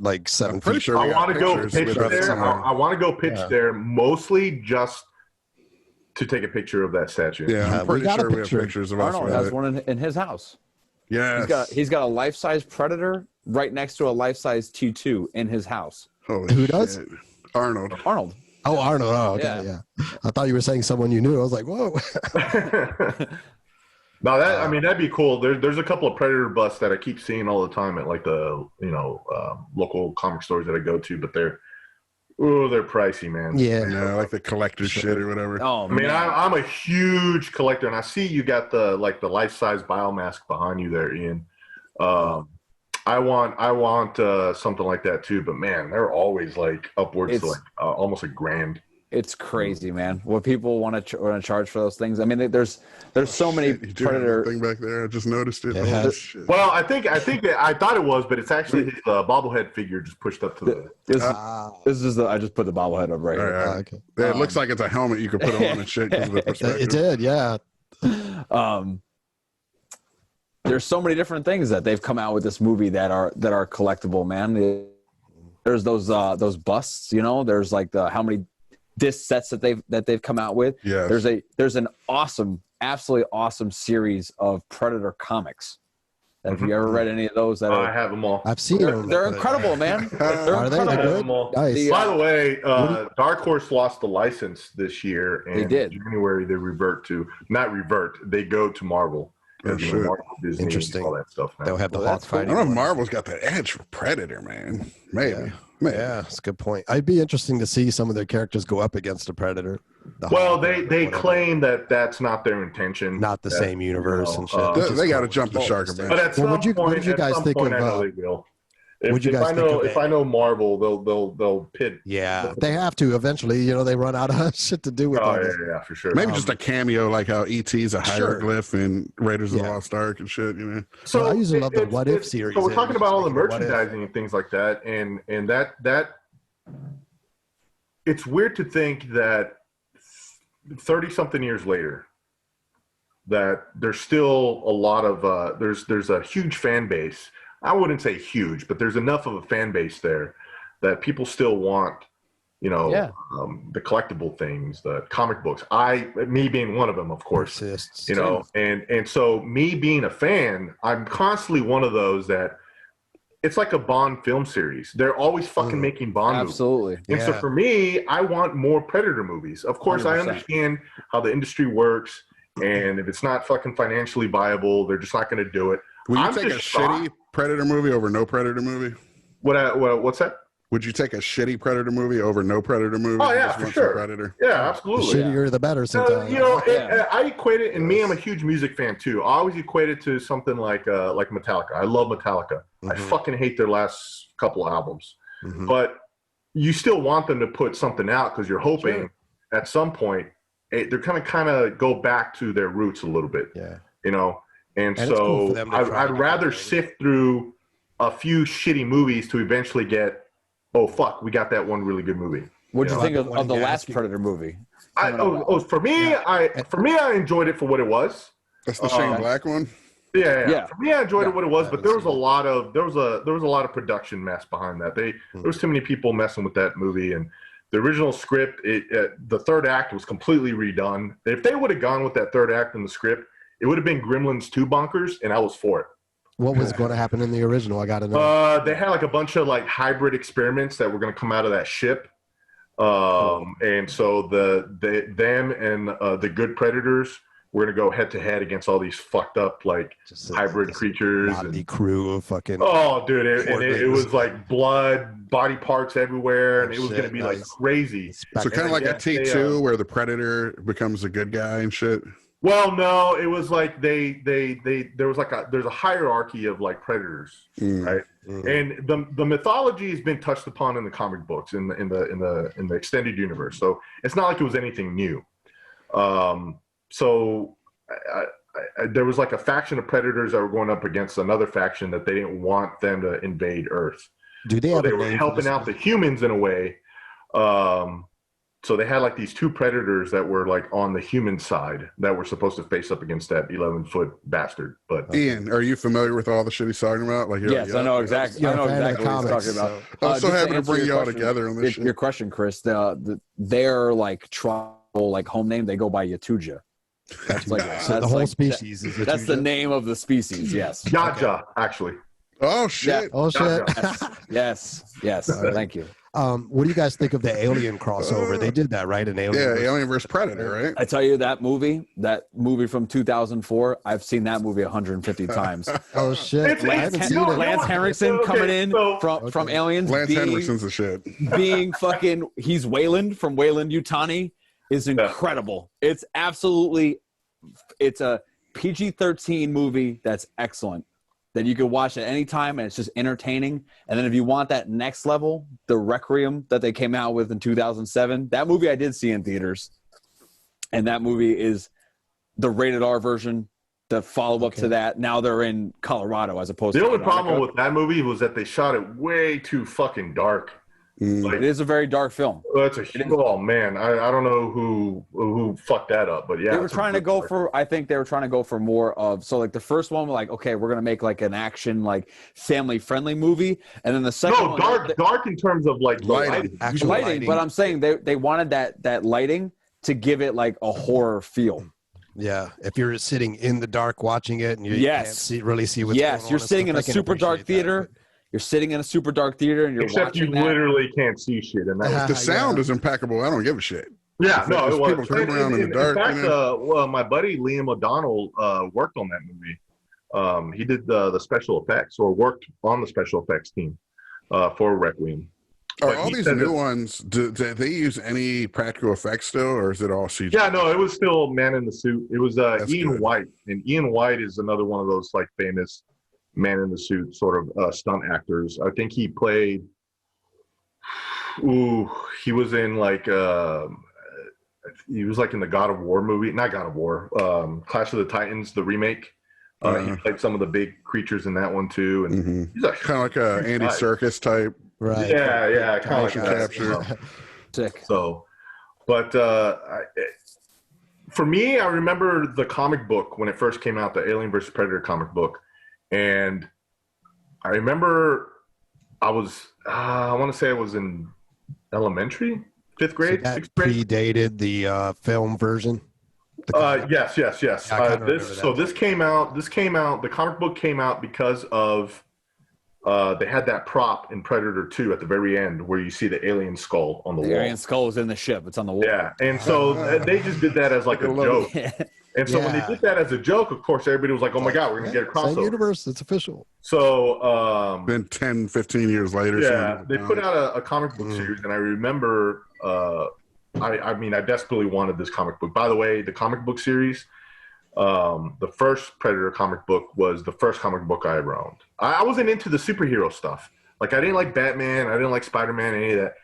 like 7 feet. Sure I want to go pitch there. I want to go pitch there mostly just to take a picture of that statue. Yeah, I'm pretty sure we have pictures of us. Arnold has one in his house. Yeah, he's got a life-size Predator right next to a life-size T2 in his house. Holy Who does? Arnold. Oh, Arnold. Oh, okay, yeah. I thought you were saying someone you knew. I was like, whoa. No, that'd be cool. There's a couple of Predator busts that I keep seeing all the time at like the local comic stores that I go to, but they're pricey, man. Yeah, like the collector shit or whatever. Oh, I mean, I'm a huge collector, and I see you got the life-size biomask behind you there, Ian. I want something like that too, but man, they're always like upwards to like almost $1,000. It's crazy, man. What people want to charge for those things. I mean, there's so many Predator thing back there. I just noticed it. Yeah. Oh, shit. Well, I think that I thought it was, but it's actually his bobblehead figure just pushed up to the. This is I just put the bobblehead up right here. Okay. Yeah, it looks like it's a helmet you could put on and shit. It did, yeah. There's so many different things that they've come out with this movie that are collectible, man. There's those busts, there's like the how many disc sets that they've come out with. Yeah. There's an awesome, absolutely awesome series of Predator comics. Have you ever read any of those? I have them all. I've seen them. They're incredible, man. Are they? They're good? Nice. By the way, Dark Horse lost the license this year, and They did. in January they go to Marvel. Oh, You know, shit. Marvel, Disney, Interesting. all that stuff now. They'll have the Well, Hawk that's cool. I fighting. don't know if ones. Marvel's got that edge for Predator, man. Maybe. Maybe. Yeah, that's a good point. I'd be interesting to see some of their characters go up against a Predator. Well, Hawk, they whatever. claim that that's not their intention. Not the that, same universe and shit. uh, which is They got to cool. jump the shark Interesting. But eventually. at some What did point, you guys think I of, know they will. what'd you guys think of If I know Marvel, they'll pit. Yeah, they have to eventually. You know, they run out of shit to do with all Oh this. yeah, for sure. Maybe just a cameo like how E.T.'s a Sure. hieroglyph in Raiders of the Yeah. Lost Ark and shit, you know? Well, I usually love the it's- What If it's- series. So we're talking about all the Just making a What If. merchandising and things like that, and that it's weird to think that 30-something years later, that there's still a lot of there's a huge fan base. I wouldn't say huge, but there's enough of a fan base there that people still want, you know, Yeah. the collectible things, the comic books. Me being one of them, of course. Persists. You know, and so me being a fan, I'm constantly one of those that it's like a Bond film series. They're always fucking making Bond movies. Absolutely. And so Yeah. for me, I want more Predator movies. Of course, I 100%. understand how the industry works, and if it's not fucking financially viable, they're just not going to do it. Would you I'm take a just shocked. shitty Predator movie over no Predator movie? What's that? Would you take a shitty Predator movie over no Predator movie? Oh, You yeah, just for want some sure. Predator? Yeah, The absolutely. shittier, the better sometimes. You know, Yeah. I equate it, and me, I'm a huge music fan too. I always equate it to something like Metallica. I love Metallica. I Mhm. fucking hate their last couple of albums, Mhm. but you still want them to put something out because you're hoping Sure. at some point they're kind of go back to their roots a little bit, Yeah. you know. And And it's cool so for them to try I'd to do rather that. sift through a few shitty movies to eventually get, oh fuck, we got that one really good movie. What'd you Yeah. think I've been of the wanting to last ask you- Predator movie? For me, I enjoyed it for what it was. That's the Shane Okay. Black one? Yeah. For me, I enjoyed it what it was, but haven't there was a seen it. lot of there was a lot of production mess behind that. There was too many people messing with that movie, and the original script, the third act was completely redone. If they would have gone with that third act in the script, it would have been Gremlins 2 bonkers, and I was for it. What was going to happen in the original? I got to know. They had like a bunch of like hybrid experiments that were going to come out of that ship. And so them and the good Predators were going to go head to head against all these fucked up like Just a- hybrid this creatures. motley And, crew of fucking. oh, dude, it Organs. was like blood, body parts everywhere, and Oh, it was shit, going to be like nice. crazy. So kind of like a Yeah, they, T2 where the Predator becomes a good guy and shit? Well, no, it was like there's a hierarchy of like predators, Mm. right? Mhm. And the mythology has been touched upon in the comic books in the extended universe, so it's not like it was anything new. So there was like a faction of predators that were going up against another faction that they didn't want them to invade Earth. Do they So have they a were name for helping this? out the humans in a way. So they had like these two predators that were like on the human side that were supposed to face up against that 11-foot bastard. But Ian, are you familiar with all the shit he's talking about? Like, Yes, I know exactly. You're I a know fan of exactly what he's comics, talking about. I'm so just to happy to answer bring your you all question- together on this shit. Your question, Chris. Their like tribal like home name, they go by Yatuja. That's like So the whole species is. That's the Yatuja? name of the species. Yes. Yaja, actually. Oh, shit. Oh shit! Yes. Thank you. What do you guys think of the Alien crossover? They did that, right? An Alien. Yeah, versus- Alien vs. Predator, right? I tell you that movie from 2004. I've seen that movie 150 times. Oh shit! It's- I it's- haven't you seen know- it. Lance Henriksen Okay, coming in so- from Aliens, Lance being, Henderson's the shit. being fucking. He's Wayland from Wayland Utani is incredible. It's absolutely. It's a PG-13 movie that's excellent. That you can watch at any time and it's just entertaining. And then if you want that next level, the Requiem that they came out with in 2007, that movie I did see in theaters. And that movie is the rated R version, the follow-up to that. Now they're in Colorado as opposed The to only Antarctica. problem with that movie was that they shot it way too fucking dark. Like, It is a very dark film. that's oh man, I don't know who fucked that up, but yeah, They were trying to go for. I think they were trying to go for more of. So like the first one, like okay, we're gonna make like an action, like family friendly movie, and then the second one, dark in terms of like lighting. Actual lighting. But I'm saying they wanted that lighting to give it like a horror feel. Yeah, if you're sitting in the dark watching it and you Yes. can't really see what's going on. You're sitting in I a can super dark appreciate that, theater. You're sitting in a super dark theater and you're except watching you that. literally can't see shit. And that The sound is impeccable. I don't give a shit. yeah, no, it was. People turn around in the dark. In fact, You know? well, my buddy Liam O'Donnell worked on that movie. He did the special effects, or worked on the special effects team for Requiem. Are But all he these said new that- ones, do they use any practical effects still, or is it all CGI? Yeah, no, it was still Man in the Suit. It was That's Ian good. White, and Ian White is another one of those like famous Man in the Suit sort of stunt actors. I think he played. He was in like he was like in the God of War movie, not God of War, Clash of the Titans, the remake. He played some of the big creatures in that one too, and Mm-hmm. he's a Kind of like a Andy Serkis type. Right. yeah, kind of like Motion that. capture. Sick. So, but for me, I remember the comic book when it first came out, the Alien vs. Predator comic book, and I remember I was I want to say I was in elementary, 5th grade, So that 6th grade. predated the film version. Yes. Yeah, I kinda remember that. So this came out. The comic book came out because of they had that prop in Predator 2 at the very end where you see the alien skull on the The wall. alien skull is in the ship. It's on the wall. Yeah, and so they just did that as like a joke. And so when they Yeah. did that as a joke, of course, everybody was like, "Oh my god, we're gonna get a Same crossover." universe. It's official. So Then 10, 15 years later. yeah, something they like put that. out a comic book series, and I remember. I mean, I desperately wanted this comic book. By the way, the comic book series, the first Predator comic book was the first comic book I ever owned. I wasn't into the superhero stuff. Like, I didn't like Batman. I didn't like Spider-Man, any of that.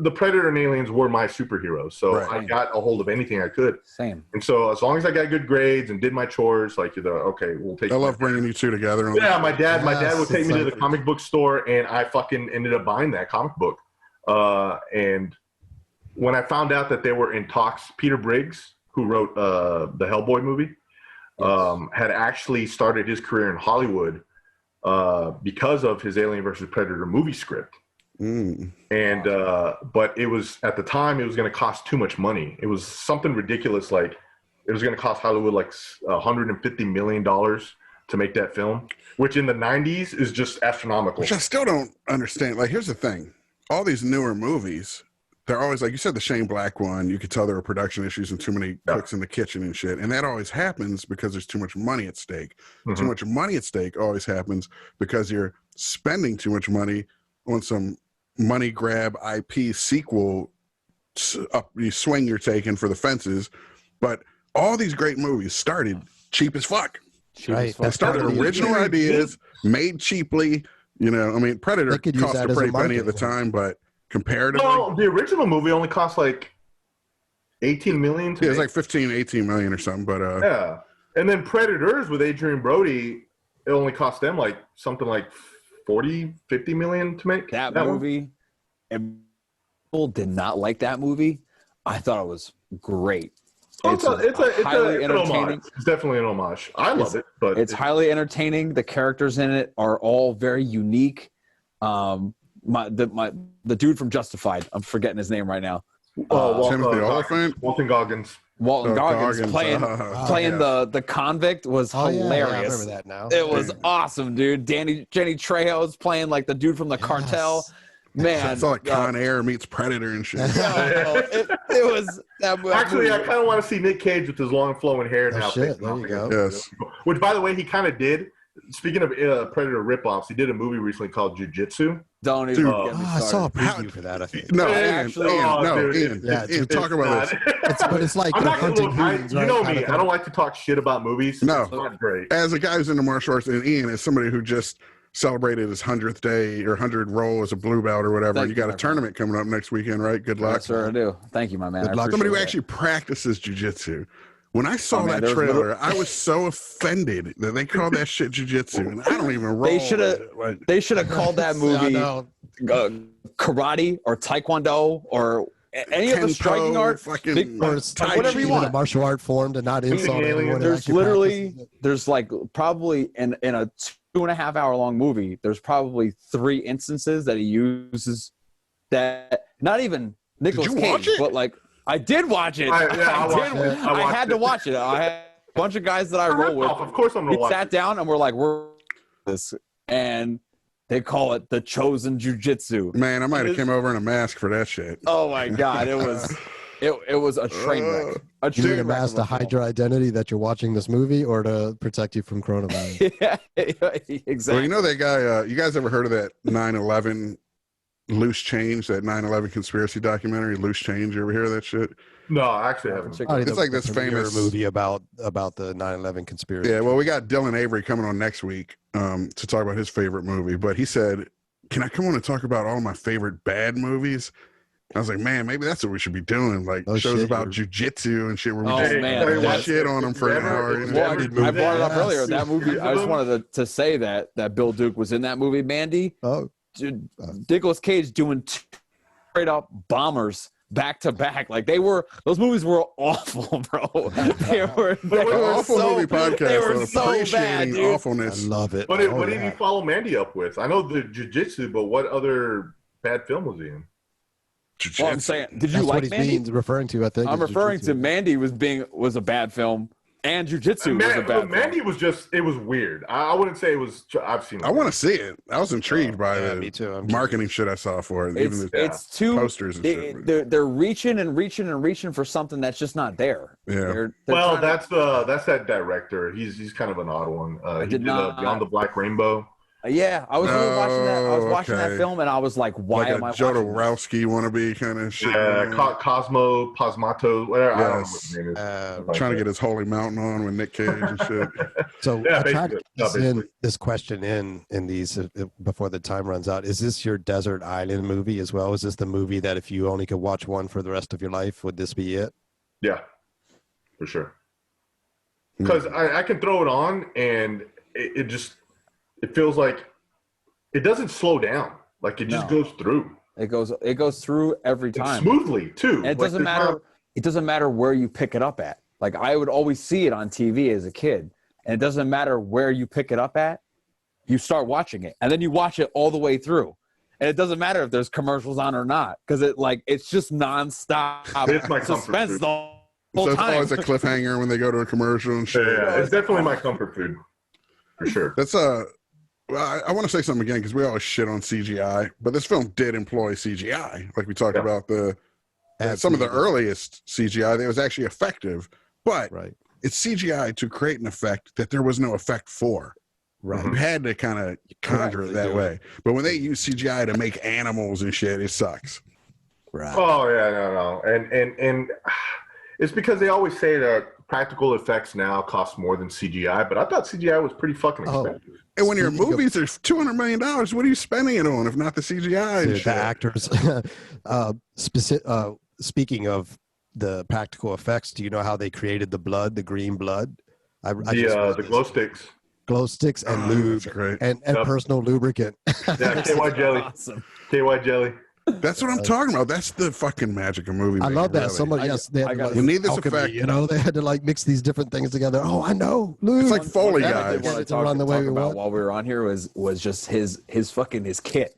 The Predator and aliens were my superheroes, so Right. I got a hold of anything I could. Same. And so as long as I got good grades and did my chores, like, okay, we'll take. I love bringing you two together. on Yeah, this. my dad Yes, would take me to the exactly. comic book store, and I fucking ended up buying that comic book. And when I found out that they were in talks, Peter Briggs, who wrote the Hellboy movie, had actually started his career in Hollywood because of his Alien vs. Predator movie script. Mm. And but it was, at the time, it was going to cost too much money. It was something ridiculous, like it was going to cost Hollywood like $150 million to make that film, which in the 90s is just astronomical. Which I still don't understand. Like, here's the thing. All these newer movies, they're always, like you said, the Shane Black one, you could tell there were production issues and too many cooks in the kitchen and shit. And that always happens because there's too much money at stake. Mhm. Too much money at stake always happens because you're spending too much money on some money grab IP sequel. You swing you're taking for the fences. But all these great movies started cheap as fuck. Right. They started That's original really ideas, made cheaply. You know, I mean, Predator They could use cost that a as a pretty penny at the marketing. time, but comparatively, Well, the original movie only cost like 18 million to yeah, it was make. like 15, 18 million or something. But Yeah. And then Predators with Adrian Brody, it only cost them like something like 40, 50 million to make. That one. movie, and people did not like that movie. I thought it was great. It's highly an entertaining. homage. It's definitely an homage. I love it, but It's highly entertaining. The characters in it are all very unique. The dude from Justified, I'm forgetting his name right now. Timothy Oliphant? Walton Goggins. Walton Oh, Goggins playing yeah. the convict was Oh, yeah, hilarious. I remember that now. It was awesome, dude. Jenny Trejo's playing like the dude from the cartel. Man, It's all like Con Air meets Predator and shit. it was that movie. Actually, I kind of want to see Nick Cage with his long flowing hair Oh, now. shit, there you go. Yes. Which, by the way, he kind of did. Speaking of Predator ripoffs, he did a movie recently called Jiu-Jitsu. Don't even Dude. get me I saw a started. preview for that. I think. No, Yeah, Ian, actually- Ian, oh, no, dude, Ian, yeah, Ian, talk about this. But it's like I'm not gonna hunting look. humans, You right, know kind me. of I thing. don't like to talk shit about movies. No. It's not great. As a guy who's into martial arts, and Ian is somebody who just celebrated his 100th day or 100 roll as a blue belt or whatever. Thank You got you, a tournament coming up next weekend, right? Good luck. Yes, sir, I do. Thank you, my man. Good I luck. Somebody who appreciate actually practices jujitsu. When I saw Oh, man, that there was trailer, I was so offended that they called that shit jujitsu, and I don't even roll. They shoulda- with it. Like, it. They should have called that I movie know. karate or taekwondo or any of the striking art, fucking whatever you want. A martial art form to not insult anyone. There's literally, there's like probably in a 2.5 hour long movie, there's probably 3 instances that he uses that not even Nicolas Cage, but like I did watch it. I had to watch it. I had a bunch of guys that I roll with. Of course, I'm gonna watch. We sat down and we're like, we're this, and they call it the chosen jujitsu. Man, I might have came over in a mask for that shit. Oh my god, it was a train wreck. You need a mask to hide your identity that you're watching this movie, or to protect you from coronavirus. Yeah, exactly. Well, you know that guy. You guys ever heard of that 9/11 Loose Change? That 9/11 conspiracy documentary, Loose Change. You ever hear of that shit? No, I actually haven't. It's like this famous movie about the 9/11 conspiracy. Yeah, well, we got Dylan Avery coming on next week to talk about his favorite movie. But he said, "Can I come on and talk about all my favorite bad movies?" I was like, "Man, maybe that's what we should be doing. Like shows about jujitsu and shit where we just shit on them for an hour." Well, I brought it up earlier. That movie. I just wanted to say that Bill Duke was in that movie, Mandy. Oh, dude, Nicolas Cage doing straight up bombers back to back. Like those movies were awful, bro. They were awful so, movie podcast. They were so bad, dude. Awfulness. I love it. What did you follow Mandy up with? I know the jiu-jitsu, but what other bad film was he in? Well, I'm saying, did you That's like what Mandy? he's referring to, I think. I'm referring to Mandy was a bad film, and Jiu-Jitsu was a bad film. Mandy was it was weird. I wouldn't say it was. I've seen it. I want to see it. I was intrigued by the me too. marketing shit I saw for it. It's too posters and shit. They're reaching and reaching and reaching for something that's just not there. Yeah. Well, that's that director. He's kind of an odd one. He did Beyond the Black Rainbow. Yeah, I was watching that. I was watching that film, and I was like, "Why am I watching Jodorowsky wannabe kind of shit?" Yeah, Cosmo, Posmato, whatever. I don't know what his name is. Trying to get his Holy Mountain on with Nick Cage and shit. So I tried to get this question in these before the time runs out. Is this your desert island movie as well? Is this the movie that if you only could watch one for the rest of your life, would this be it? Yeah, for sure. Because I can throw it on and it feels like it doesn't slow down. Like it just goes through. It goes through every time. Smoothly too. And it doesn't matter. It doesn't matter where you pick it up at. Like I would always see it on TV as a kid, and it doesn't matter where you pick it up at. You start watching it, and then you watch it all the way through, and it doesn't matter if there's commercials on or not, because it's just nonstop. It's my suspense the whole it's time. always a cliffhanger when they go to a commercial and shit. Yeah, it's definitely my comfort food, for sure. That's Well, I want to say something again because we always shit on CGI, but this film did employ CGI. Like we talked about some of the earliest CGI that was actually effective, but it's CGI to create an effect that there was no effect for. Right. You had to kind of conjure it that way. But when they use CGI to make animals and shit, it sucks. Right. Oh yeah, no. And it's because they always say that practical effects now cost more than CGI, but I thought CGI was pretty fucking expensive. And when your movies are $200 million, what are you spending it on if not the CGI? Dude, the actors. Speaking of the practical effects, do you know how they created the blood, the green blood? The glow sticks. Glow sticks and lube and personal lubricant. Yeah, KY jelly. Awesome. KY jelly. That's what I'm talking about. That's the fucking magic of movie making. I love that. Really. Somebody they had to, we need this alchemy, effect. You know, they had to like mix these different things together. Oh, I know. Lube. It's like Foley guys. guys. What I talked about while we were on here was just his kit.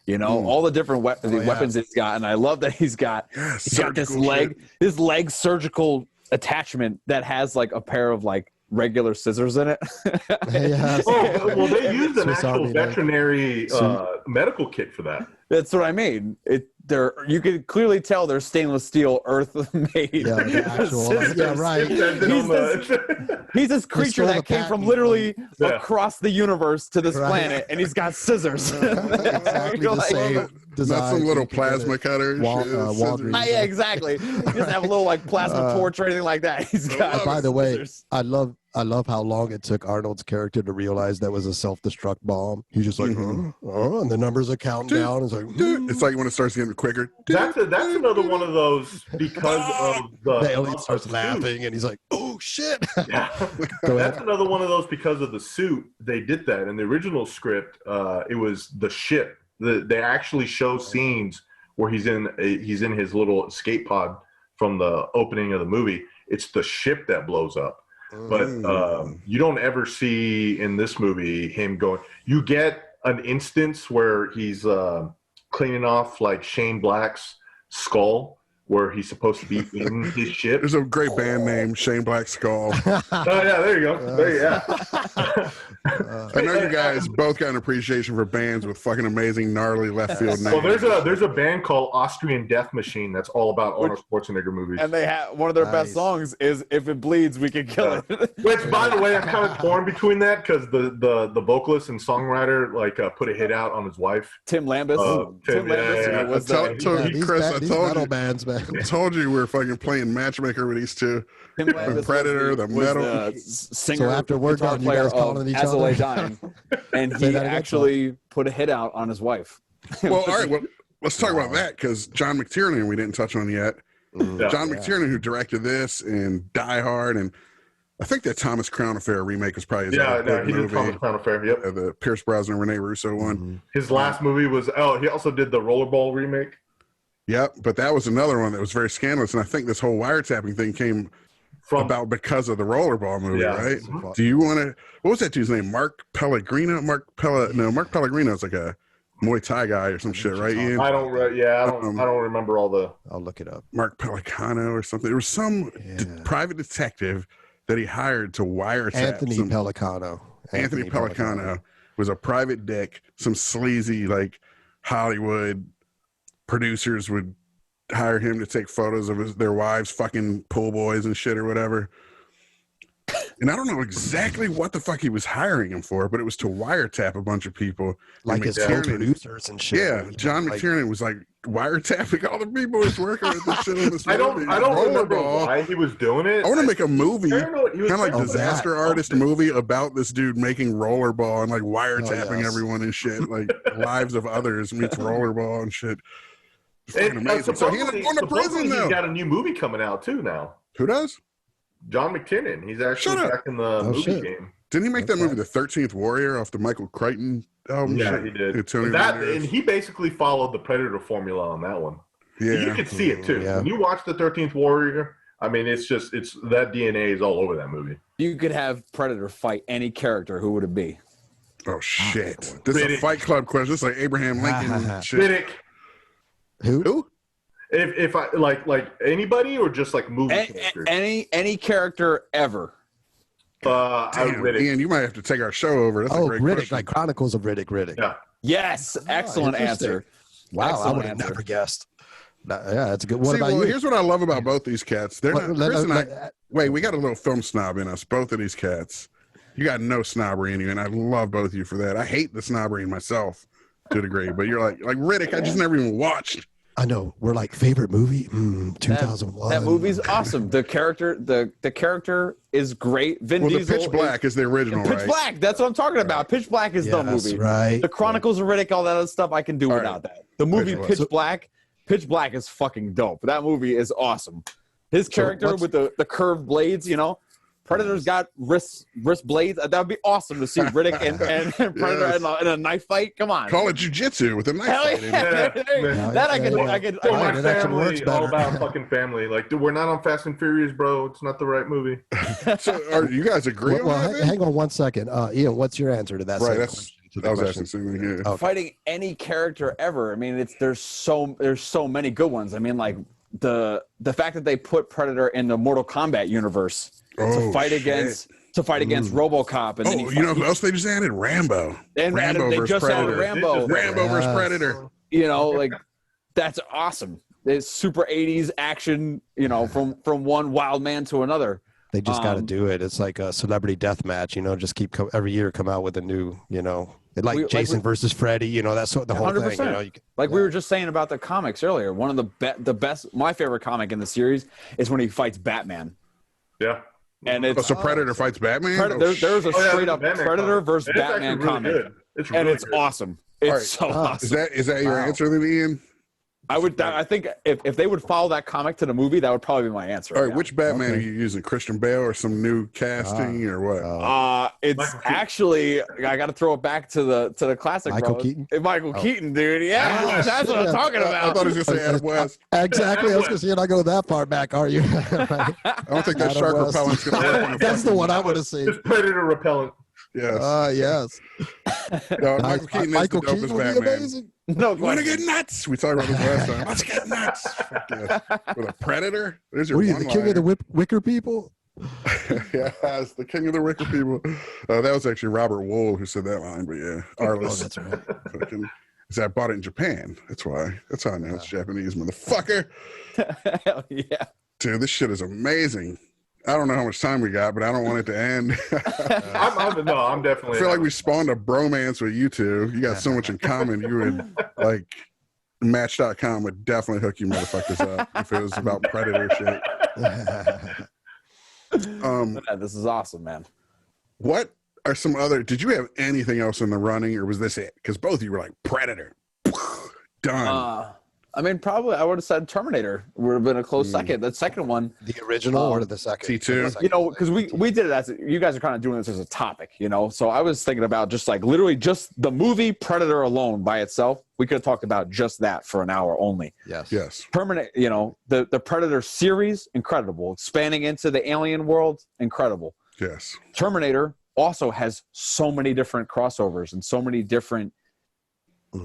You know, all the different weapons he's got, and I love that he's got this leg surgical attachment that has like a pair of like regular scissors in it. Well, they used an actual veterinary medical kit for that. That's what I mean. You can clearly tell they're stainless steel earth made. Yeah, right. He's this creature that came from literally across the universe to this planet, and he's got scissors. Exactly the same design. Not some little plasma cutter. Yeah, exactly. He doesn't have a little like plasma torch or anything like that. He's got. By the way, I love how long it took Arnold's character to realize that was a self-destruct bomb. He's just like, and the numbers are counting down. It's like, it's like when it starts getting quicker. That's another one of those because of the alien starts laughing, and he's like, oh shit. Yeah. That's another one of those because of the suit. They did that in the original script. It was the ship they actually show scenes where he's in his little escape pod from the opening of the movie. It's the ship that blows up. But you don't ever see in this movie him going. You get an instance where he's cleaning off like Shane Black's skull, where he's supposed to be in his ship. There's a great band name, Shane Black Skull. Oh yeah, there you go. I know you guys both got an appreciation for bands with fucking amazing, gnarly left field names. Well, there's a band called Austrian Death Machine that's all about Arnold Schwarzenegger movies. And they have one of their best songs is "If It Bleeds, We Can Kill It." Which, by the way, I'm kind of torn between that because the vocalist and songwriter put a hit out on his wife, Tim Lambus. Tim Lambus. Chris, I told metal you. bands, man. I told you we were fucking playing matchmaker with these two. Tim Lambus Predator, the metal. The singer, So after we're guitar done, you player guys calling of each As I other? Lay Dying, and Say he that again, actually put a hit out on his wife. Well, all right. Well, let's talk about that because John McTiernan, we didn't touch on yet. John McTiernan, who directed this and Die Hard, and I think that Thomas Crown Affair remake was probably his other big he did movie. Thomas Crown Affair. Yep. The Pierce Brosnan, Rene Russo one. His last movie was he also did the Rollerball remake. Yep, but that was another one that was very scandalous, and I think this whole wiretapping thing came about because of the Rollerball movie, right? Mm-hmm. Do you want to? What was that dude's name? Mark Pellegrino? Mark Pellegrino is like a Muay Thai guy or some shit, right? Ian? I don't remember all the. I'll look it up. Mark Pellicano or something. There was some private detective that he hired to wiretap. Anthony Pellicano. Anthony Pellicano was a private dick. Some sleazy like Hollywood producers would hire him to take photos of their wives fucking pool boys and shit or whatever. And I don't know exactly what the fuck he was hiring him for, but it was to wiretap a bunch of people. Like his co-producers and shit. Yeah, John McTiernan was like wiretapping all the people who's working with this shit on this movie. I don't remember why he was doing it. I want to make a movie, kind of like disaster that. artist movie about this dude making rollerball and like wiretapping everyone and shit, like lives of others meets rollerball and shit. Amazing. So he ended up going to prison now. He's got a new movie coming out too now. Who does? John McTiernan. He's actually back in the movie game. Didn't he make that movie, The 13th Warrior, off the Michael Crichton album? Yeah, he did. And he basically followed the Predator formula on that one. Yeah, you could see it too. Yeah. When you watch The 13th Warrior, I mean, it's that DNA is all over that movie. You could have Predator fight any character. Who would it be? Oh shit! This is a Fight Club question. This is like Abraham Lincoln shit. Riddick. Who? If I like anybody or just like movie characters? Any character ever. Damn, Ian, you might have to take our show over. That's a great Riddick, question. like Chronicles of Riddick. Yeah. Yes, excellent answer. Wow, excellent I would have never guessed. Yeah, that's a good. What about you? Here's what I love about both these cats. They're not. Chris and I. Wait, we got a little film snob in us. Both of these cats. You got no snobbery in you, and I love both of you for that. I hate the snobbery in myself to a degree, but you're like Riddick. I just never even watched. I know. We're like favorite movie. 2001. That movie's awesome. The character is Great. Vin Diesel. Pitch Black is the original, Pitch Black. That's what I'm talking about. Pitch Black is the movie. Right. The Chronicles of Riddick, all that other stuff, I can do without that. The movie Pitch Black is fucking dope. That movie is awesome. His character with the curved blades, Predator's got wrist blades. That would be awesome to see Riddick and Predator in a knife fight. Come on. Call it jujitsu with a knife fight. That I could. My family, all about fucking family. Like, dude, we're not on Fast and Furious, bro. It's not the right movie. So, are you guys agree? Hang on one second. Ian, what's your answer to that? Right. That was asking something. Yeah. Fighting any character ever. I mean, there's so many good ones. I mean, like the fact that they put Predator in the Mortal Kombat universe. To fight against RoboCop, and then you know who else they just added? Rambo. And Rambo they versus just Predator. added Rambo. Rambo versus Predator. Like that's awesome. It's super 80s action. From one wild man to another. They just got to do it. It's like a celebrity death match. Just keep every year come out with a new. Jason versus Freddy. That's the whole 100%. Thing. We were just saying about the comics earlier. One of the best. My favorite comic in the series is when he fights Batman. Yeah. And it's Predator fights Batman. There's a straight up Predator versus Batman comic, and it's awesome. It's so awesome. Is that your answer, then, Ian? I think if they would follow that comic to the movie, that would probably be my answer. All right, which Batman are you using? Christian Bale or some new casting or what? It's actually I got to throw it back to the classic. Michael Keaton. Michael Keaton, dude. Yeah, that's what I'm talking about. I thought he was going to say Adam West. Exactly. I was going to say you're not going that far back, are you? I don't think that shark repellent's going to work. That's the one I would have seen. It's Predator repellent. Yes. Yes. No, Michael Keaton is the dopest Batman. Amazing. No, You want to get nuts? We talked about this last time. Let's get nuts. Yeah. With a Predator? There's your What are you, the king of the Wicker people? Yes, the king of the Wicker people. That was actually Robert Wool who said that line, but yeah. Arliss. That's right. I bought it in Japan. That's why. That's how I know it's Japanese, motherfucker. Hell yeah. Dude, this shit is amazing. I don't know how much time we got, but I don't want it to end. I'm definitely. I feel like we spawned a bromance with you two. You got so much in common. You would, like, Match.com would definitely hook you motherfuckers up if it was about Predator shit. This is awesome, man. What are some other, did you have anything else in the running, or was this it? Because both of you were like, Predator. Done. I mean, probably I would have said Terminator would have been a close second. The second one, The original or the second? T2. you know, because we did it as you guys are kind of doing this as a topic, you know. So I was thinking about just like literally just the movie Predator alone by itself. We could have talked about just that for an hour only. Yes. Terminator, you know, the Predator series, incredible. Expanding into the alien world, incredible. Yes. Terminator also has so many different crossovers and so many different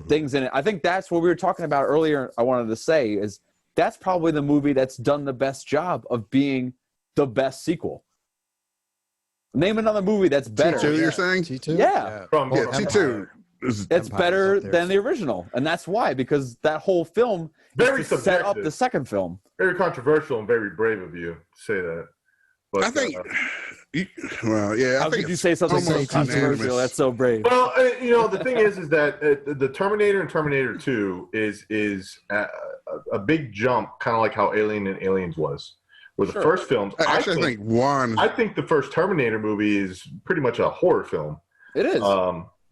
things in it. I think that's what we were talking about earlier. I wanted to say is that's probably the movie that's done the best job of being the best sequel. Name another movie that's better. T2, you're saying? T2? Yeah. T2. It's better than the original, and that's why, because that whole film Very is to set up subjective. the second film. Very controversial and very brave of you to say that. But, I think, well, yeah. How could you say something so almost controversial? unanimous. That's so brave. Well, you know, the thing is that the Terminator and Terminator 2 is a big jump, kind of like how Alien and Aliens was. Where the first films, I think Juan. I think the first Terminator movie is pretty much a horror film. It is.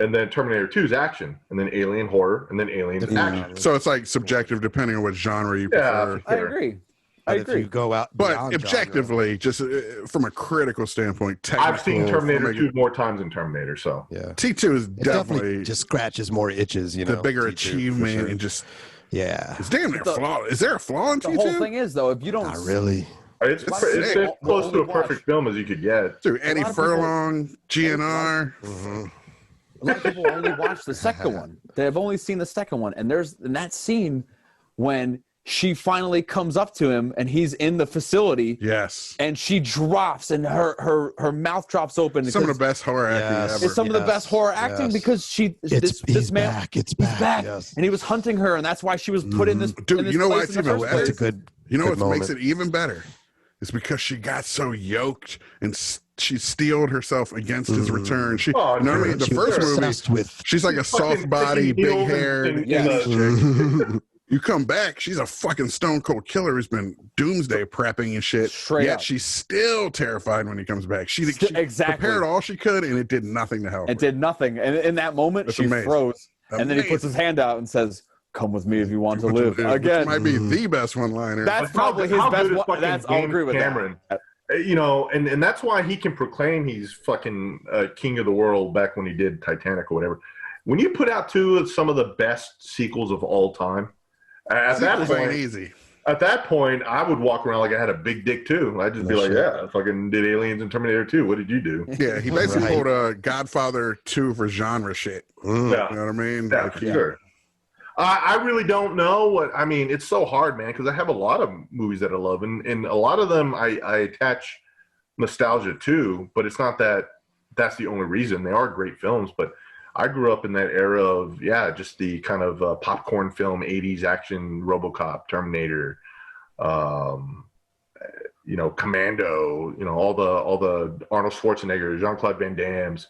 And then Terminator 2 is action, and then Alien horror, and then Alien action. So it's like subjective depending on what genre you prefer. I agree. But if you go out But beyond objectively, just from a critical standpoint, I've seen Terminator technical, 2 more times than Terminator, so. genre, yeah, T2 is it definitely just scratches more itches, you know. the bigger T2, for achievement sure. and just Yeah, it's damn near flawless. Is there a flaw in The T2? whole thing is, though, if you don't not really. It's sick. as close to a Only perfect film as you could get. Dude, Eddie lot of people- Furlong, GNR. A lot of people only watch the second one. They've only seen the second one, and there's in that scene when she finally comes up to him and he's in the facility, Yes. and she drops and her mouth drops open. Some of the best horror acting Yes. ever. It's some of the best horror acting yes. because He's this man back. It's he's back. back, Yes. and he was hunting her, and that's why she was put in this. Dude, in this you know place what's in the even first better? That's a place. good. You know good what makes it moment. even better? It's because she got so yoked and she steeled herself against his return. She, Oh, you know what I mean? The She first was movie, obsessed with. she's like a Fucking soft body, taking big heels haired. and- You come back, she's a fucking stone cold killer who's been doomsday prepping and shit. Straight Yet up. she's still terrified when he comes back. She Exactly. prepared all she could, and it did nothing to help. It did nothing, and in that moment That's she amazing. froze, and then he Amazing. puts his hand out and says, "Come with me if you want to Which live." Again, might be the best one liner. that's probably his How best good is one. fucking That's I'll James agree with Cameron? that. You know, and that's why he can proclaim he's fucking king of the world back when he did Titanic or whatever. When you put out two of some of the best sequels of all time, at that Sequels ain't point, easy. I would walk around like I had a big dick too. I'd just be like, yeah, I fucking did Aliens and Terminator 2. What did you do? Yeah, he basically Right. pulled a Godfather 2 for genre shit. Yeah. You know what I mean? Yeah, Like, for sure. I really don't know what I mean. It's so hard, man, because I have a lot of movies that I love, and a lot of them I attach nostalgia to. But it's not that that's the only reason. They are great films, but I grew up in that era of just the kind of popcorn film '80s action, RoboCop, Terminator, Commando. You know, all the Arnold Schwarzenegger, Jean-Claude Van Damme's.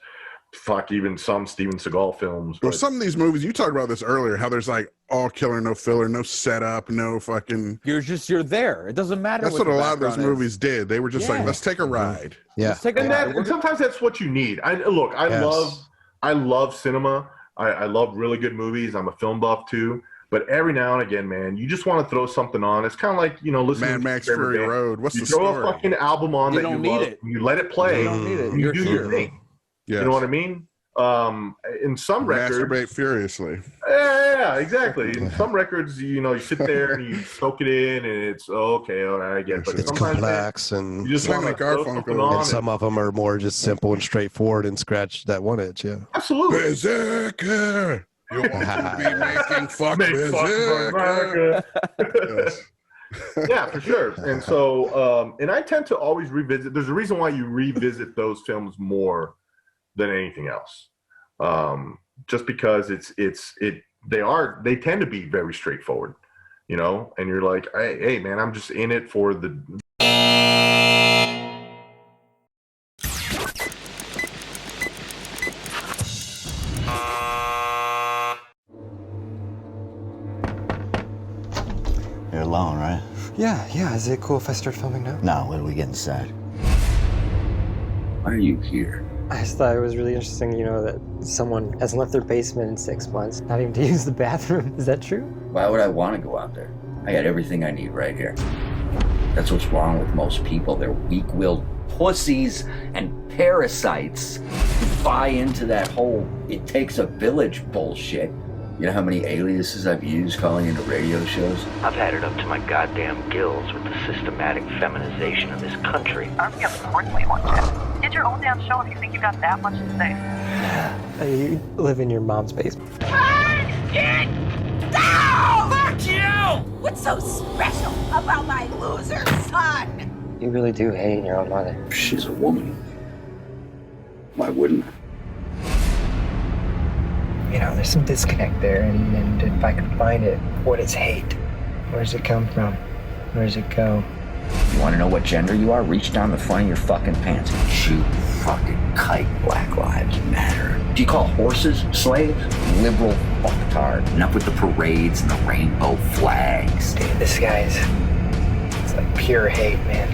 Fuck, even some Steven Seagal films. Well, but- some of these movies, you talked about this earlier, how there's like all killer, no filler, no setup, no fucking. You're there. It doesn't matter. That's what a your lot of those background is. movies did. They were just like, Yeah. let's take a ride. Yeah. Let's take a And sometimes that's what you need. I Yes. love cinema. I love really good movies. I'm a film buff too. But every now and again, man, you just want to throw something on. It's kind of like, listening Mad to Max Fury Road. What's the throw story? a fucking album on that you love. You let it play. You don't need it. You do your thing. Yes. You know what I mean? In some records, masturbate furiously. Yeah, exactly. In some records, you sit there and you soak it in, and it's okay. All right, I get it. But It's sometimes, complex, and you just want to throw something on. And some of them are more just simple and straightforward and scratch that one itch. Yeah, absolutely. Berserker. You want to be making fuck America. Yes. Yeah, for sure. And so, and I tend to always revisit. There's a reason why you revisit those films more than anything else. Just because they tend to be very straightforward, and you're like, hey man, I'm just in it for the. You're alone, right? Yeah. Is it cool if I start filming now? No, when we get inside. Why are you here? I just thought it was really interesting, that someone hasn't left their basement in 6 months, not even to use the bathroom. Is that true? Why would I want to go out there? I got everything I need right here. That's what's wrong with most people. They're weak-willed pussies and parasites who buy into that whole "it takes a village" bullshit. You know how many aliases I've used calling into radio shows? I've had it up to my goddamn gills with the systematic feminization of this country. Army of course we want you. Get your own damn show if you think you got that much to say. You live in your mom's basement. Get down! Fuck you! What's so special about my loser son? You really do hate your own mother. She's a woman. Why wouldn't I? There's some disconnect there, and if I can find it, what is hate? Where does it come from? Where does it go? You want to know what gender you are? Reach down the front of your fucking pants and shoot fucking kite. Black Lives Matter. Do you call horses slaves? Liberal fucktard. Enough with the parades and the rainbow flags. Dude, this guy's... it's like pure hate, man.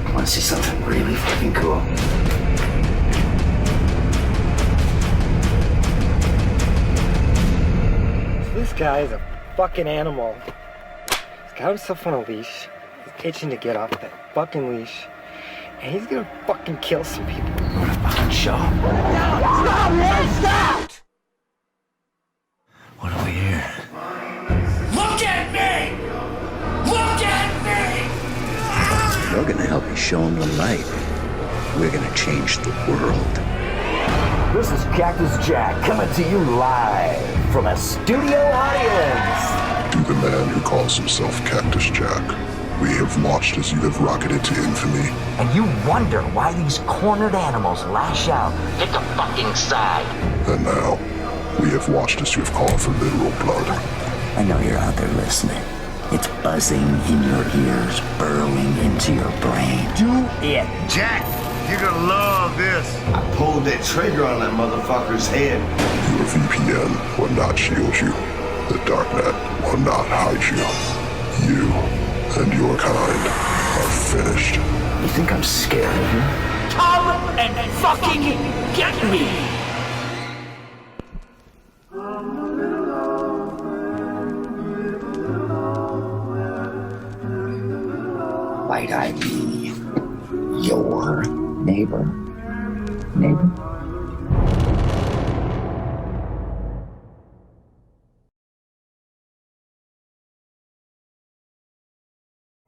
I want to see something really fucking cool. This guy is a fucking animal. He's got himself on a leash. He's itching to get off that fucking leash. And he's gonna fucking kill some people. What a fucking show. Stop! What do we hear? Look at me! Look at me! We're gonna help you show them the light. We're gonna change the world. This is Cactus Jack coming to you live from a studio audience. To the man who calls himself Cactus Jack, we have watched as you have rocketed to infamy. And you wonder why these cornered animals lash out. Pick a fucking side. And now, we have watched as you have called for literal blood. I know you're out there listening. It's buzzing in your ears, burrowing into your brain. Do it. Jack, you're gonna love this. I pulled that trigger on that motherfucker's head. Your VPN will not shield you. The darknet will not hide you. You and your kind are finished. You think I'm scared of you? Come and fucking get me! Might I be your neighbor? Neighbor?